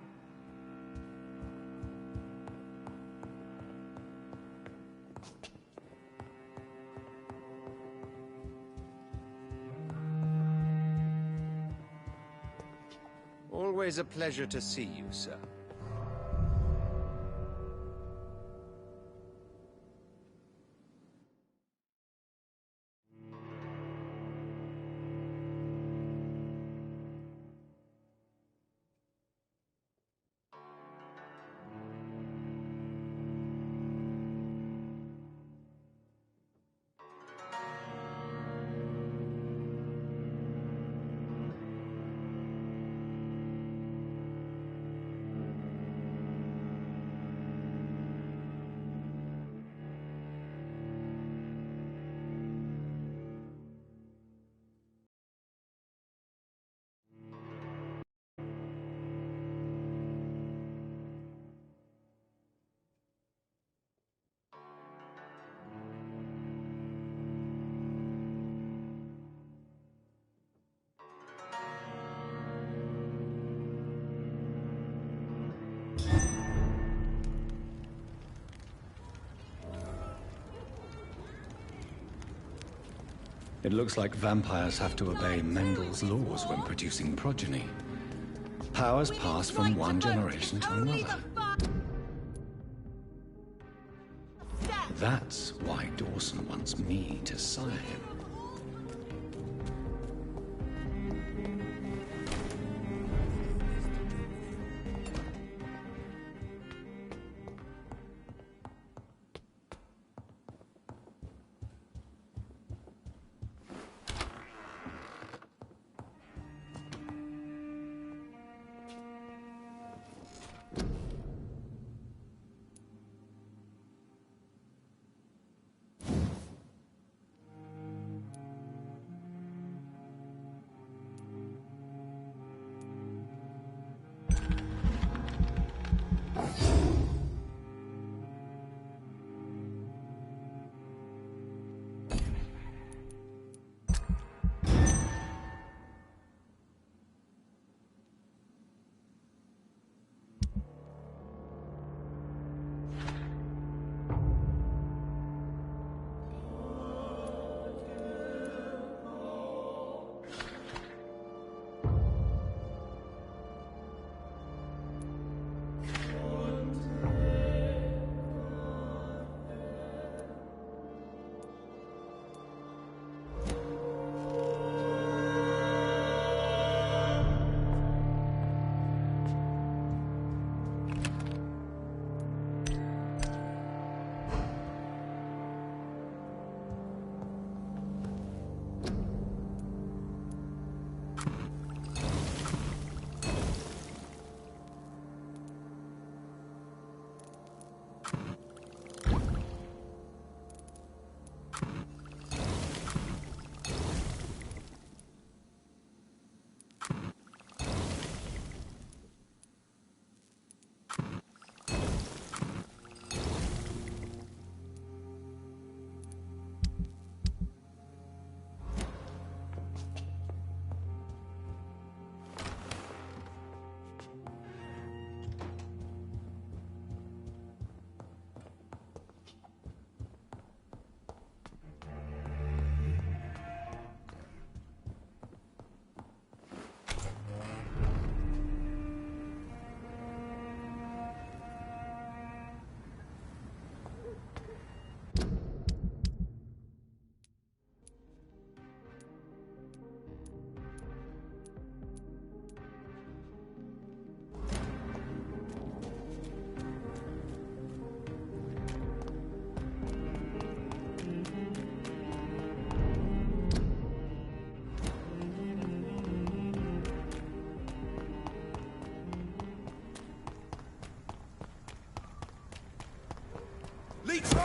Always a pleasure to see you, sir.
It looks like vampires have to obey Mendel's laws when producing progeny. Powers pass from one generation to another. That's why Dawson wants me to sire him.
Leech!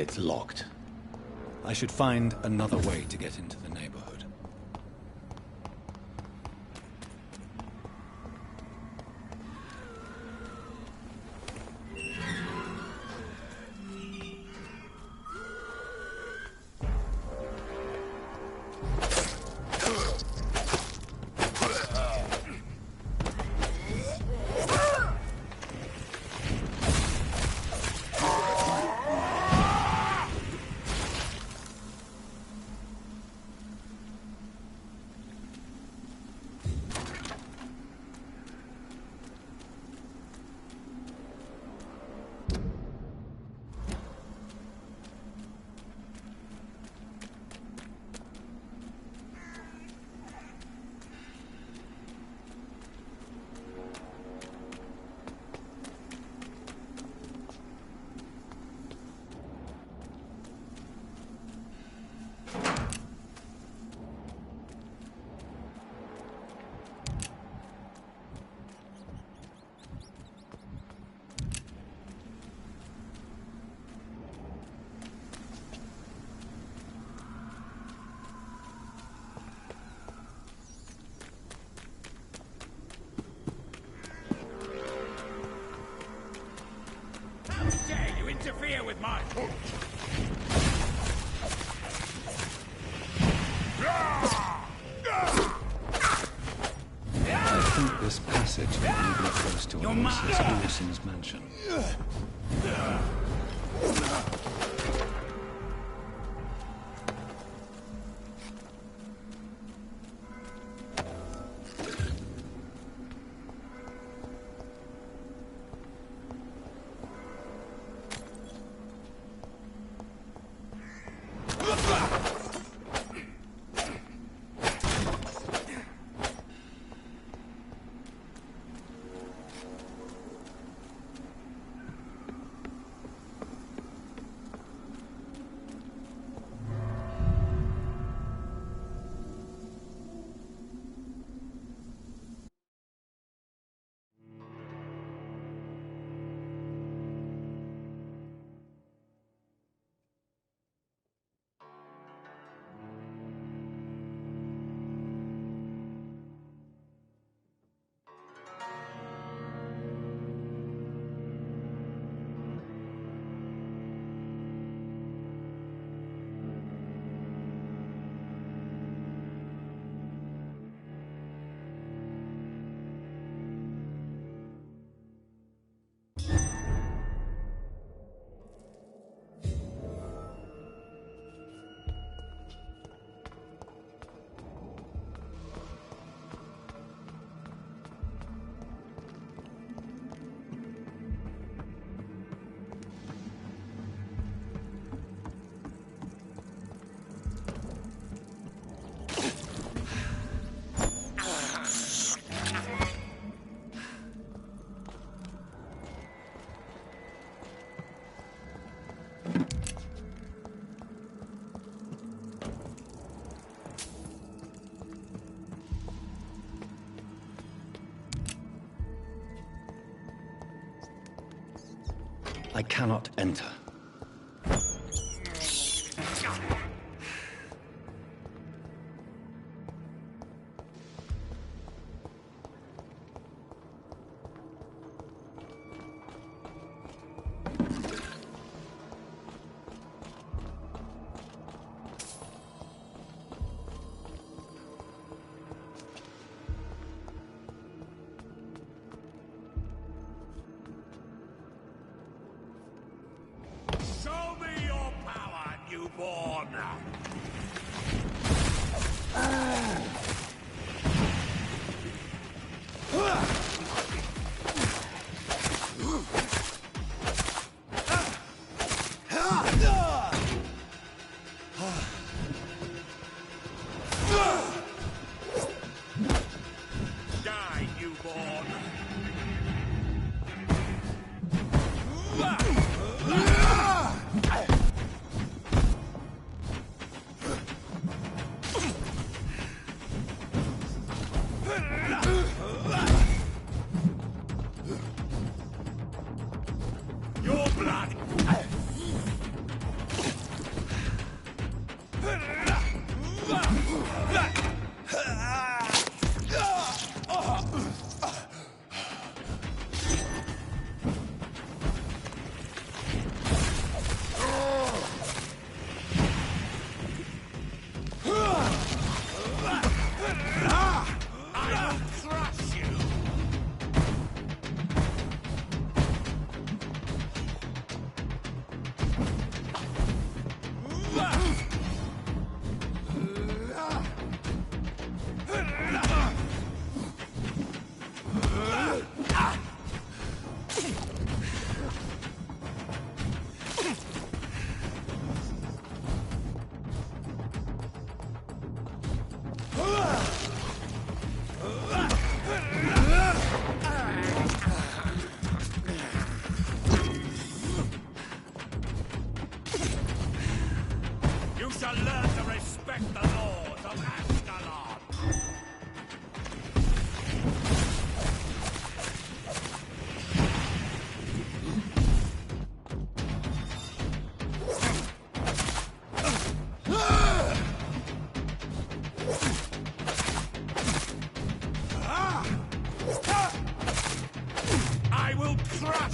It's locked. I should find another way to get into the neighborhood.
Interfere with my foot.
I think this passage will lead me close to Mrs. Anderson's mansion. I cannot enter.
I will crush you! You shall learn to respect the laws of Ascalon! I will crush!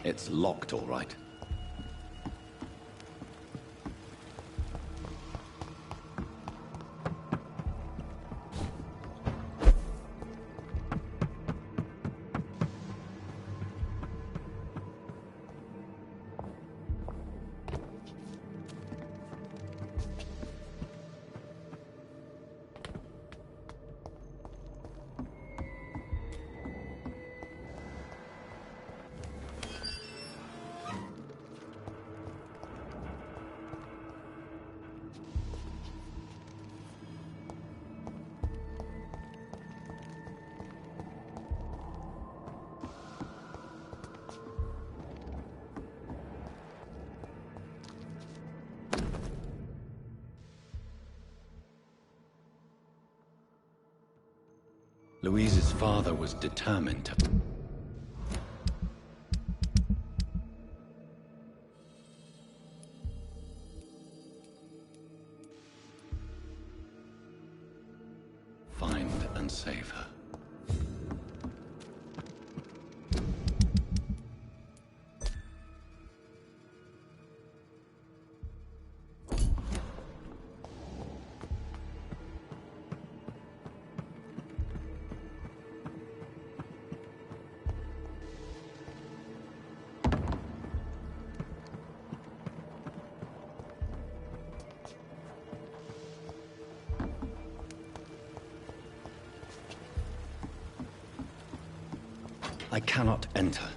It's locked, all right. Louise's father was determined to... find and save her.
I cannot enter.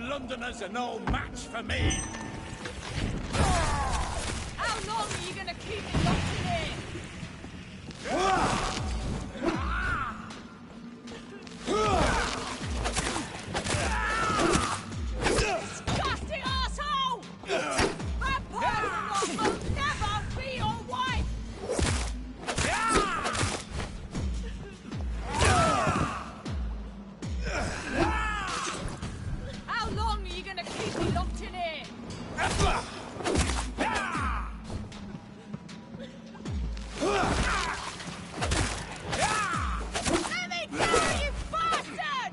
Londoners are no match for me!
How long are you gonna keep it locked in here? Disgusting asshole! Vampire will never be your wife! How long are you gonna keep me locked in here? Let me go, you bastard!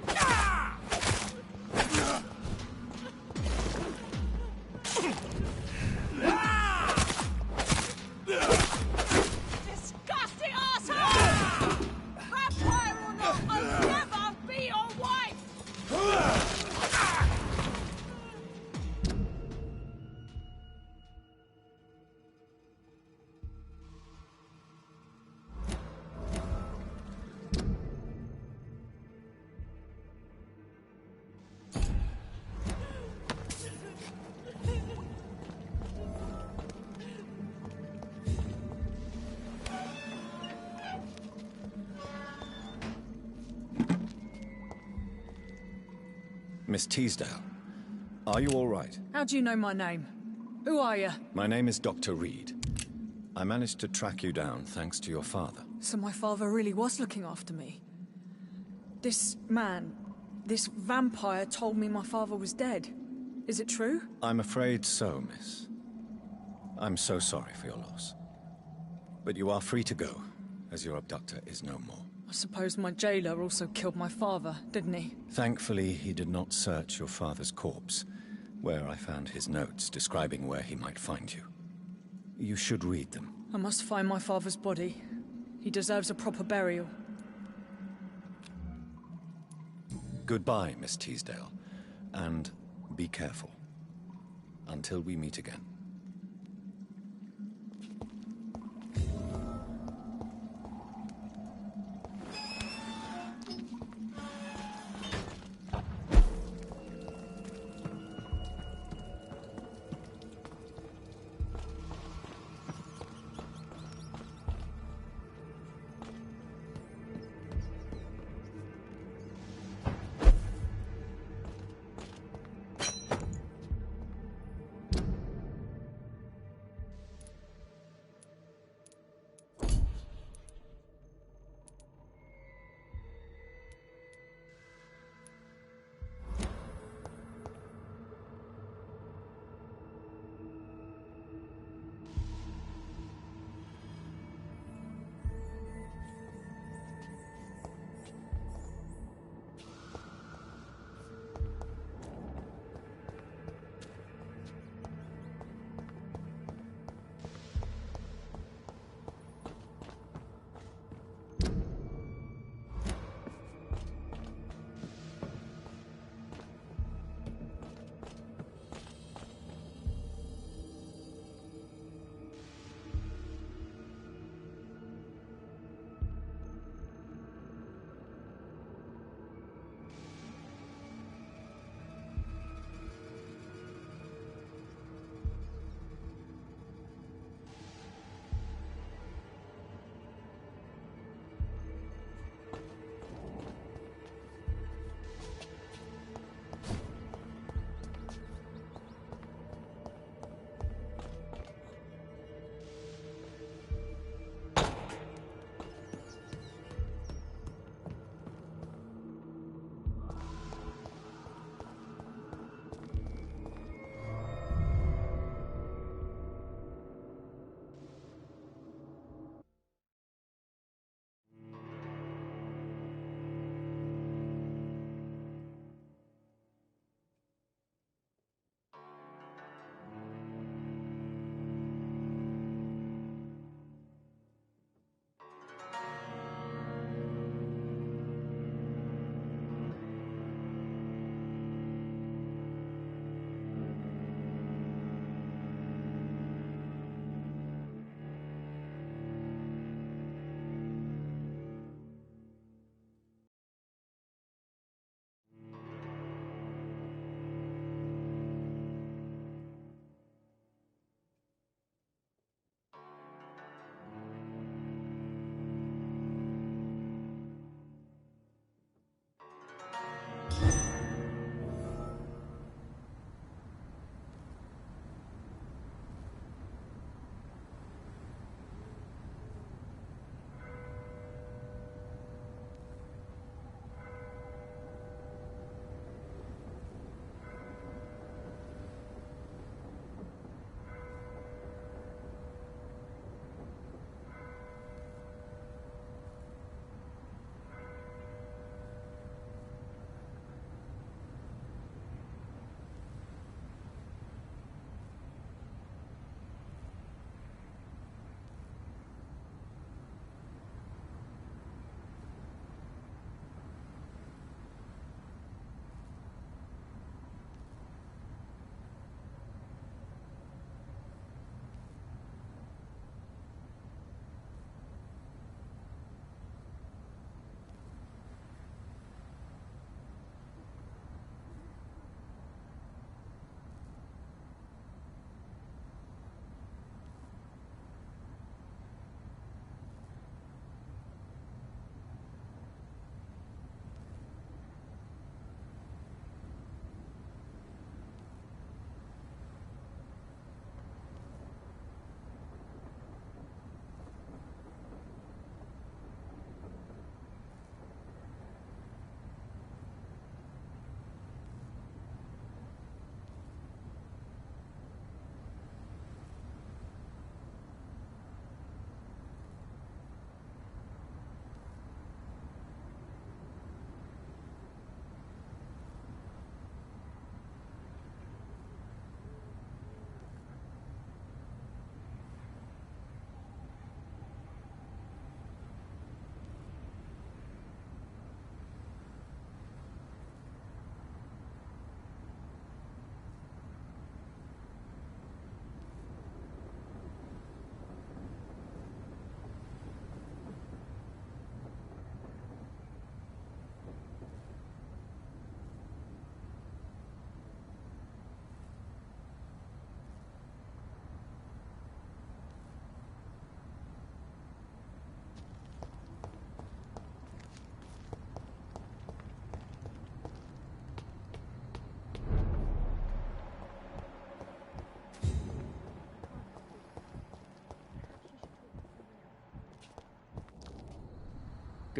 Disgusting asshole! Vampire or not, I'll never be your wife!
Miss Teasdale, are you all right?
How do you know my name? Who are you?
My name is Dr. Reed. I managed to track you down thanks to your father.
So my father really was looking after me. This man, this vampire told me my father was dead. Is it true?
I'm afraid so, miss. I'm so sorry for your loss. But you are free to go, as your abductor is no more.
I suppose my jailer also killed my father, didn't he?
Thankfully, he did not search your father's corpse, where I found his notes describing where he might find you. You should read them.
I must find my father's body. He deserves a proper burial.
Goodbye, Miss Teasdale, and be careful. Until we meet again.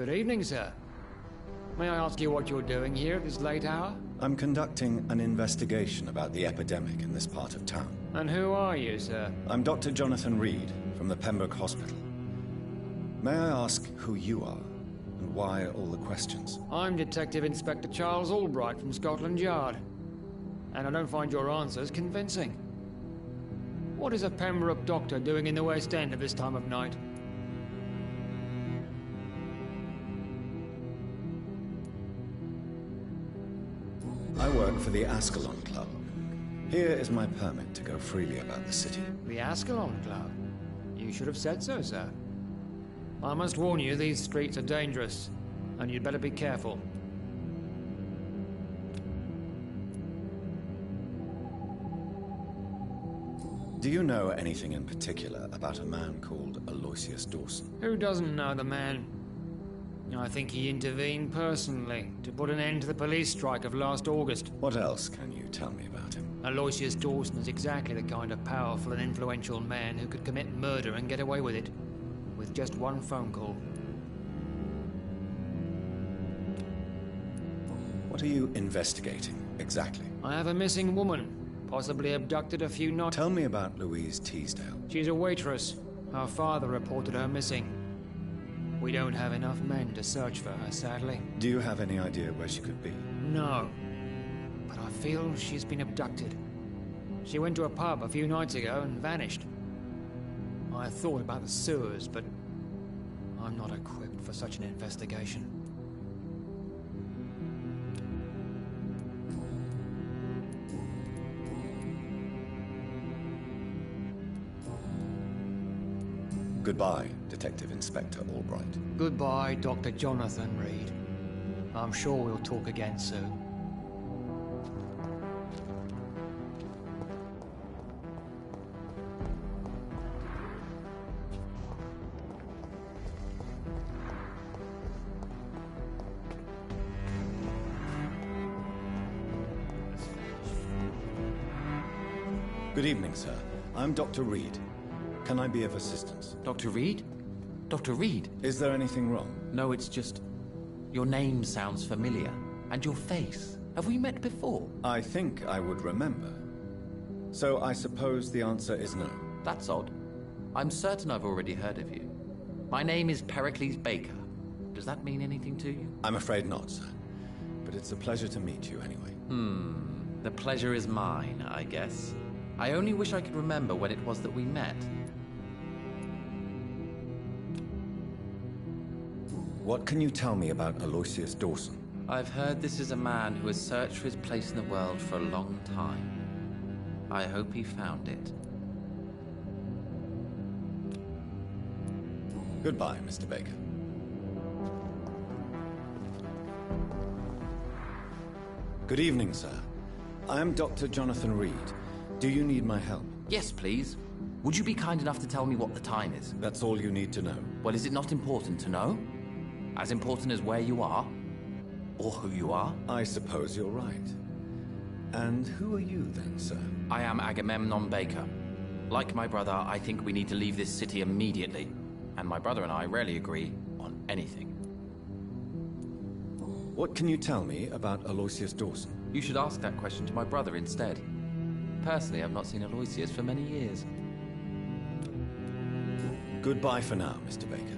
Good evening, sir. May I ask you what you're doing here at this late hour?
I'm conducting an investigation about the epidemic in this part of town.
And who are you, sir?
I'm Dr. Jonathan Reed from the Pembroke Hospital. May I ask who you are and why all the questions?
I'm Detective Inspector Charles Albright from Scotland Yard. And I don't find your answers convincing. What is a Pembroke doctor doing in the West End at this time of night?
I work for the Ascalon Club. Here is my permit to go freely about the city.
The Ascalon Club? You should have said so, sir. I must warn you, these streets are dangerous, and you'd better be careful.
Do you know anything in particular about a man called Aloysius Dawson?
Who doesn't know the man? I think he intervened personally to put an end to the police strike of last August.
What else can you tell me about him?
Aloysius Dawson is exactly the kind of powerful and influential man who could commit murder and get away with it, with just one phone call.
What are you investigating, exactly?
I have a missing woman, possibly abducted a few nights.
Tell me about Louise Teasdale.
She's a waitress. Her father reported her missing. We don't have enough men to search for her, sadly.
Do you have any idea where she could be?
No, but I feel she's been abducted. She went to a pub a few nights ago and vanished. I thought about the sewers, but I'm not equipped for such an investigation.
Goodbye, Detective Inspector Albright.
Goodbye, Dr. Jonathan Reed. I'm sure we'll talk again soon.
Good evening, sir. I'm Dr. Reed. Can I be of assistance?
Dr. Reed? Dr. Reed?
Is there anything wrong?
No, it's just... your name sounds familiar. And your face. Have we met before?
I think I would remember. So I suppose the answer is no.
That's odd. I'm certain I've already heard of you. My name is Pericles Baker. Does that mean anything to you?
I'm afraid not, sir. But it's a pleasure to meet you anyway.
The pleasure is mine, I guess. I only wish I could remember when it was that we met.
What can you tell me about Aloysius Dawson?
I've heard this is a man who has searched for his place in the world for a long time. I hope he found it.
Goodbye, Mr. Baker. Good evening, sir. I am Dr. Jonathan Reed. Do you need my help?
Yes, please. Would you be kind enough to tell me what the time is?
That's all you need to know.
Well, is it not important to know? As important as where you are? Or who you are?
I suppose you're right. And who are you then, sir?
I am Agamemnon Baker. Like my brother, I think we need to leave this city immediately. And my brother and I rarely agree on anything.
What can you tell me about Aloysius Dawson?
You should ask that question to my brother instead. Personally, I've not seen Aloysius for many years.
Goodbye for now, Mr. Baker.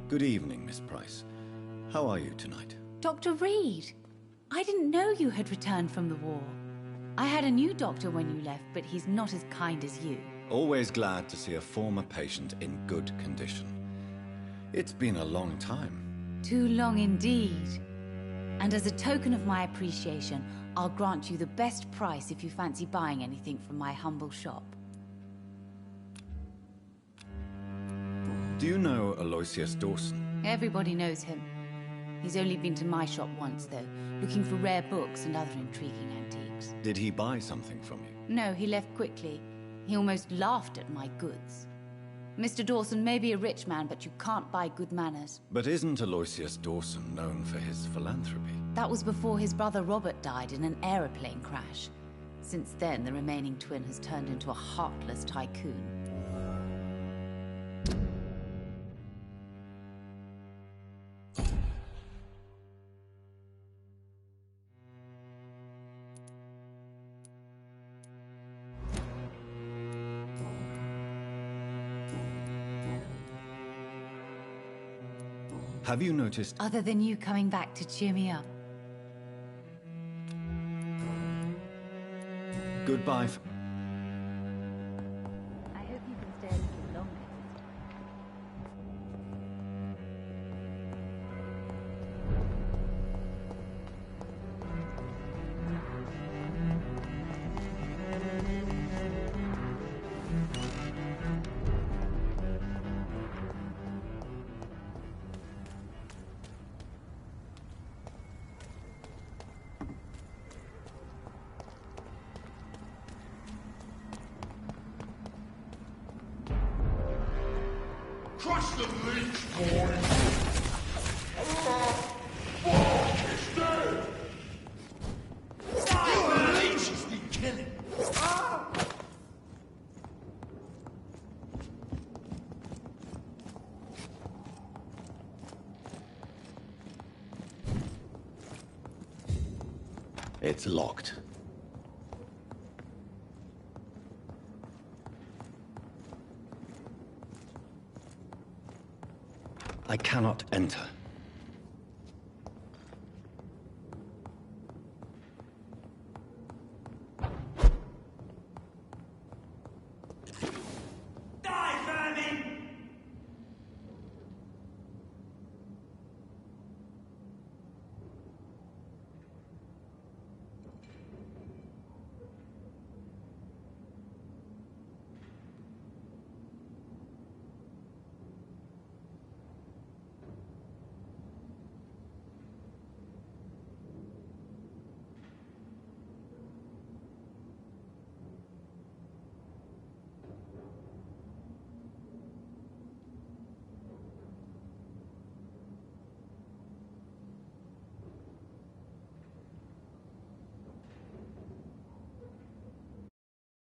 Good evening, Miss Price. How are you tonight?
Dr. Reed, I didn't know you had returned from the war. I had a new doctor when you left, but he's not as kind as you.
Always glad to see a former patient in good condition. It's been a long time.
Too long indeed. And as a token of my appreciation, I'll grant you the best price if you fancy buying anything from my humble shop.
Do you know Aloysius Dawson?
Everybody knows him. He's only been to my shop once, though, looking for rare books and other intriguing antiques.
Did he buy something from you?
No, he left quickly. He almost laughed at my goods. Mr. Dawson may be a rich man, but you can't buy good manners.
But isn't Aloysius Dawson known for his philanthropy?
That was before his brother Robert died in an aeroplane crash. Since then, the remaining twin has turned into a heartless tycoon.
Have you noticed...
Other than you coming back to cheer me up.
Goodbye.
I hope you can stay a little longer.
Crush the leech, boy! Is dead! You leeches need killing!
It's locked. I cannot enter.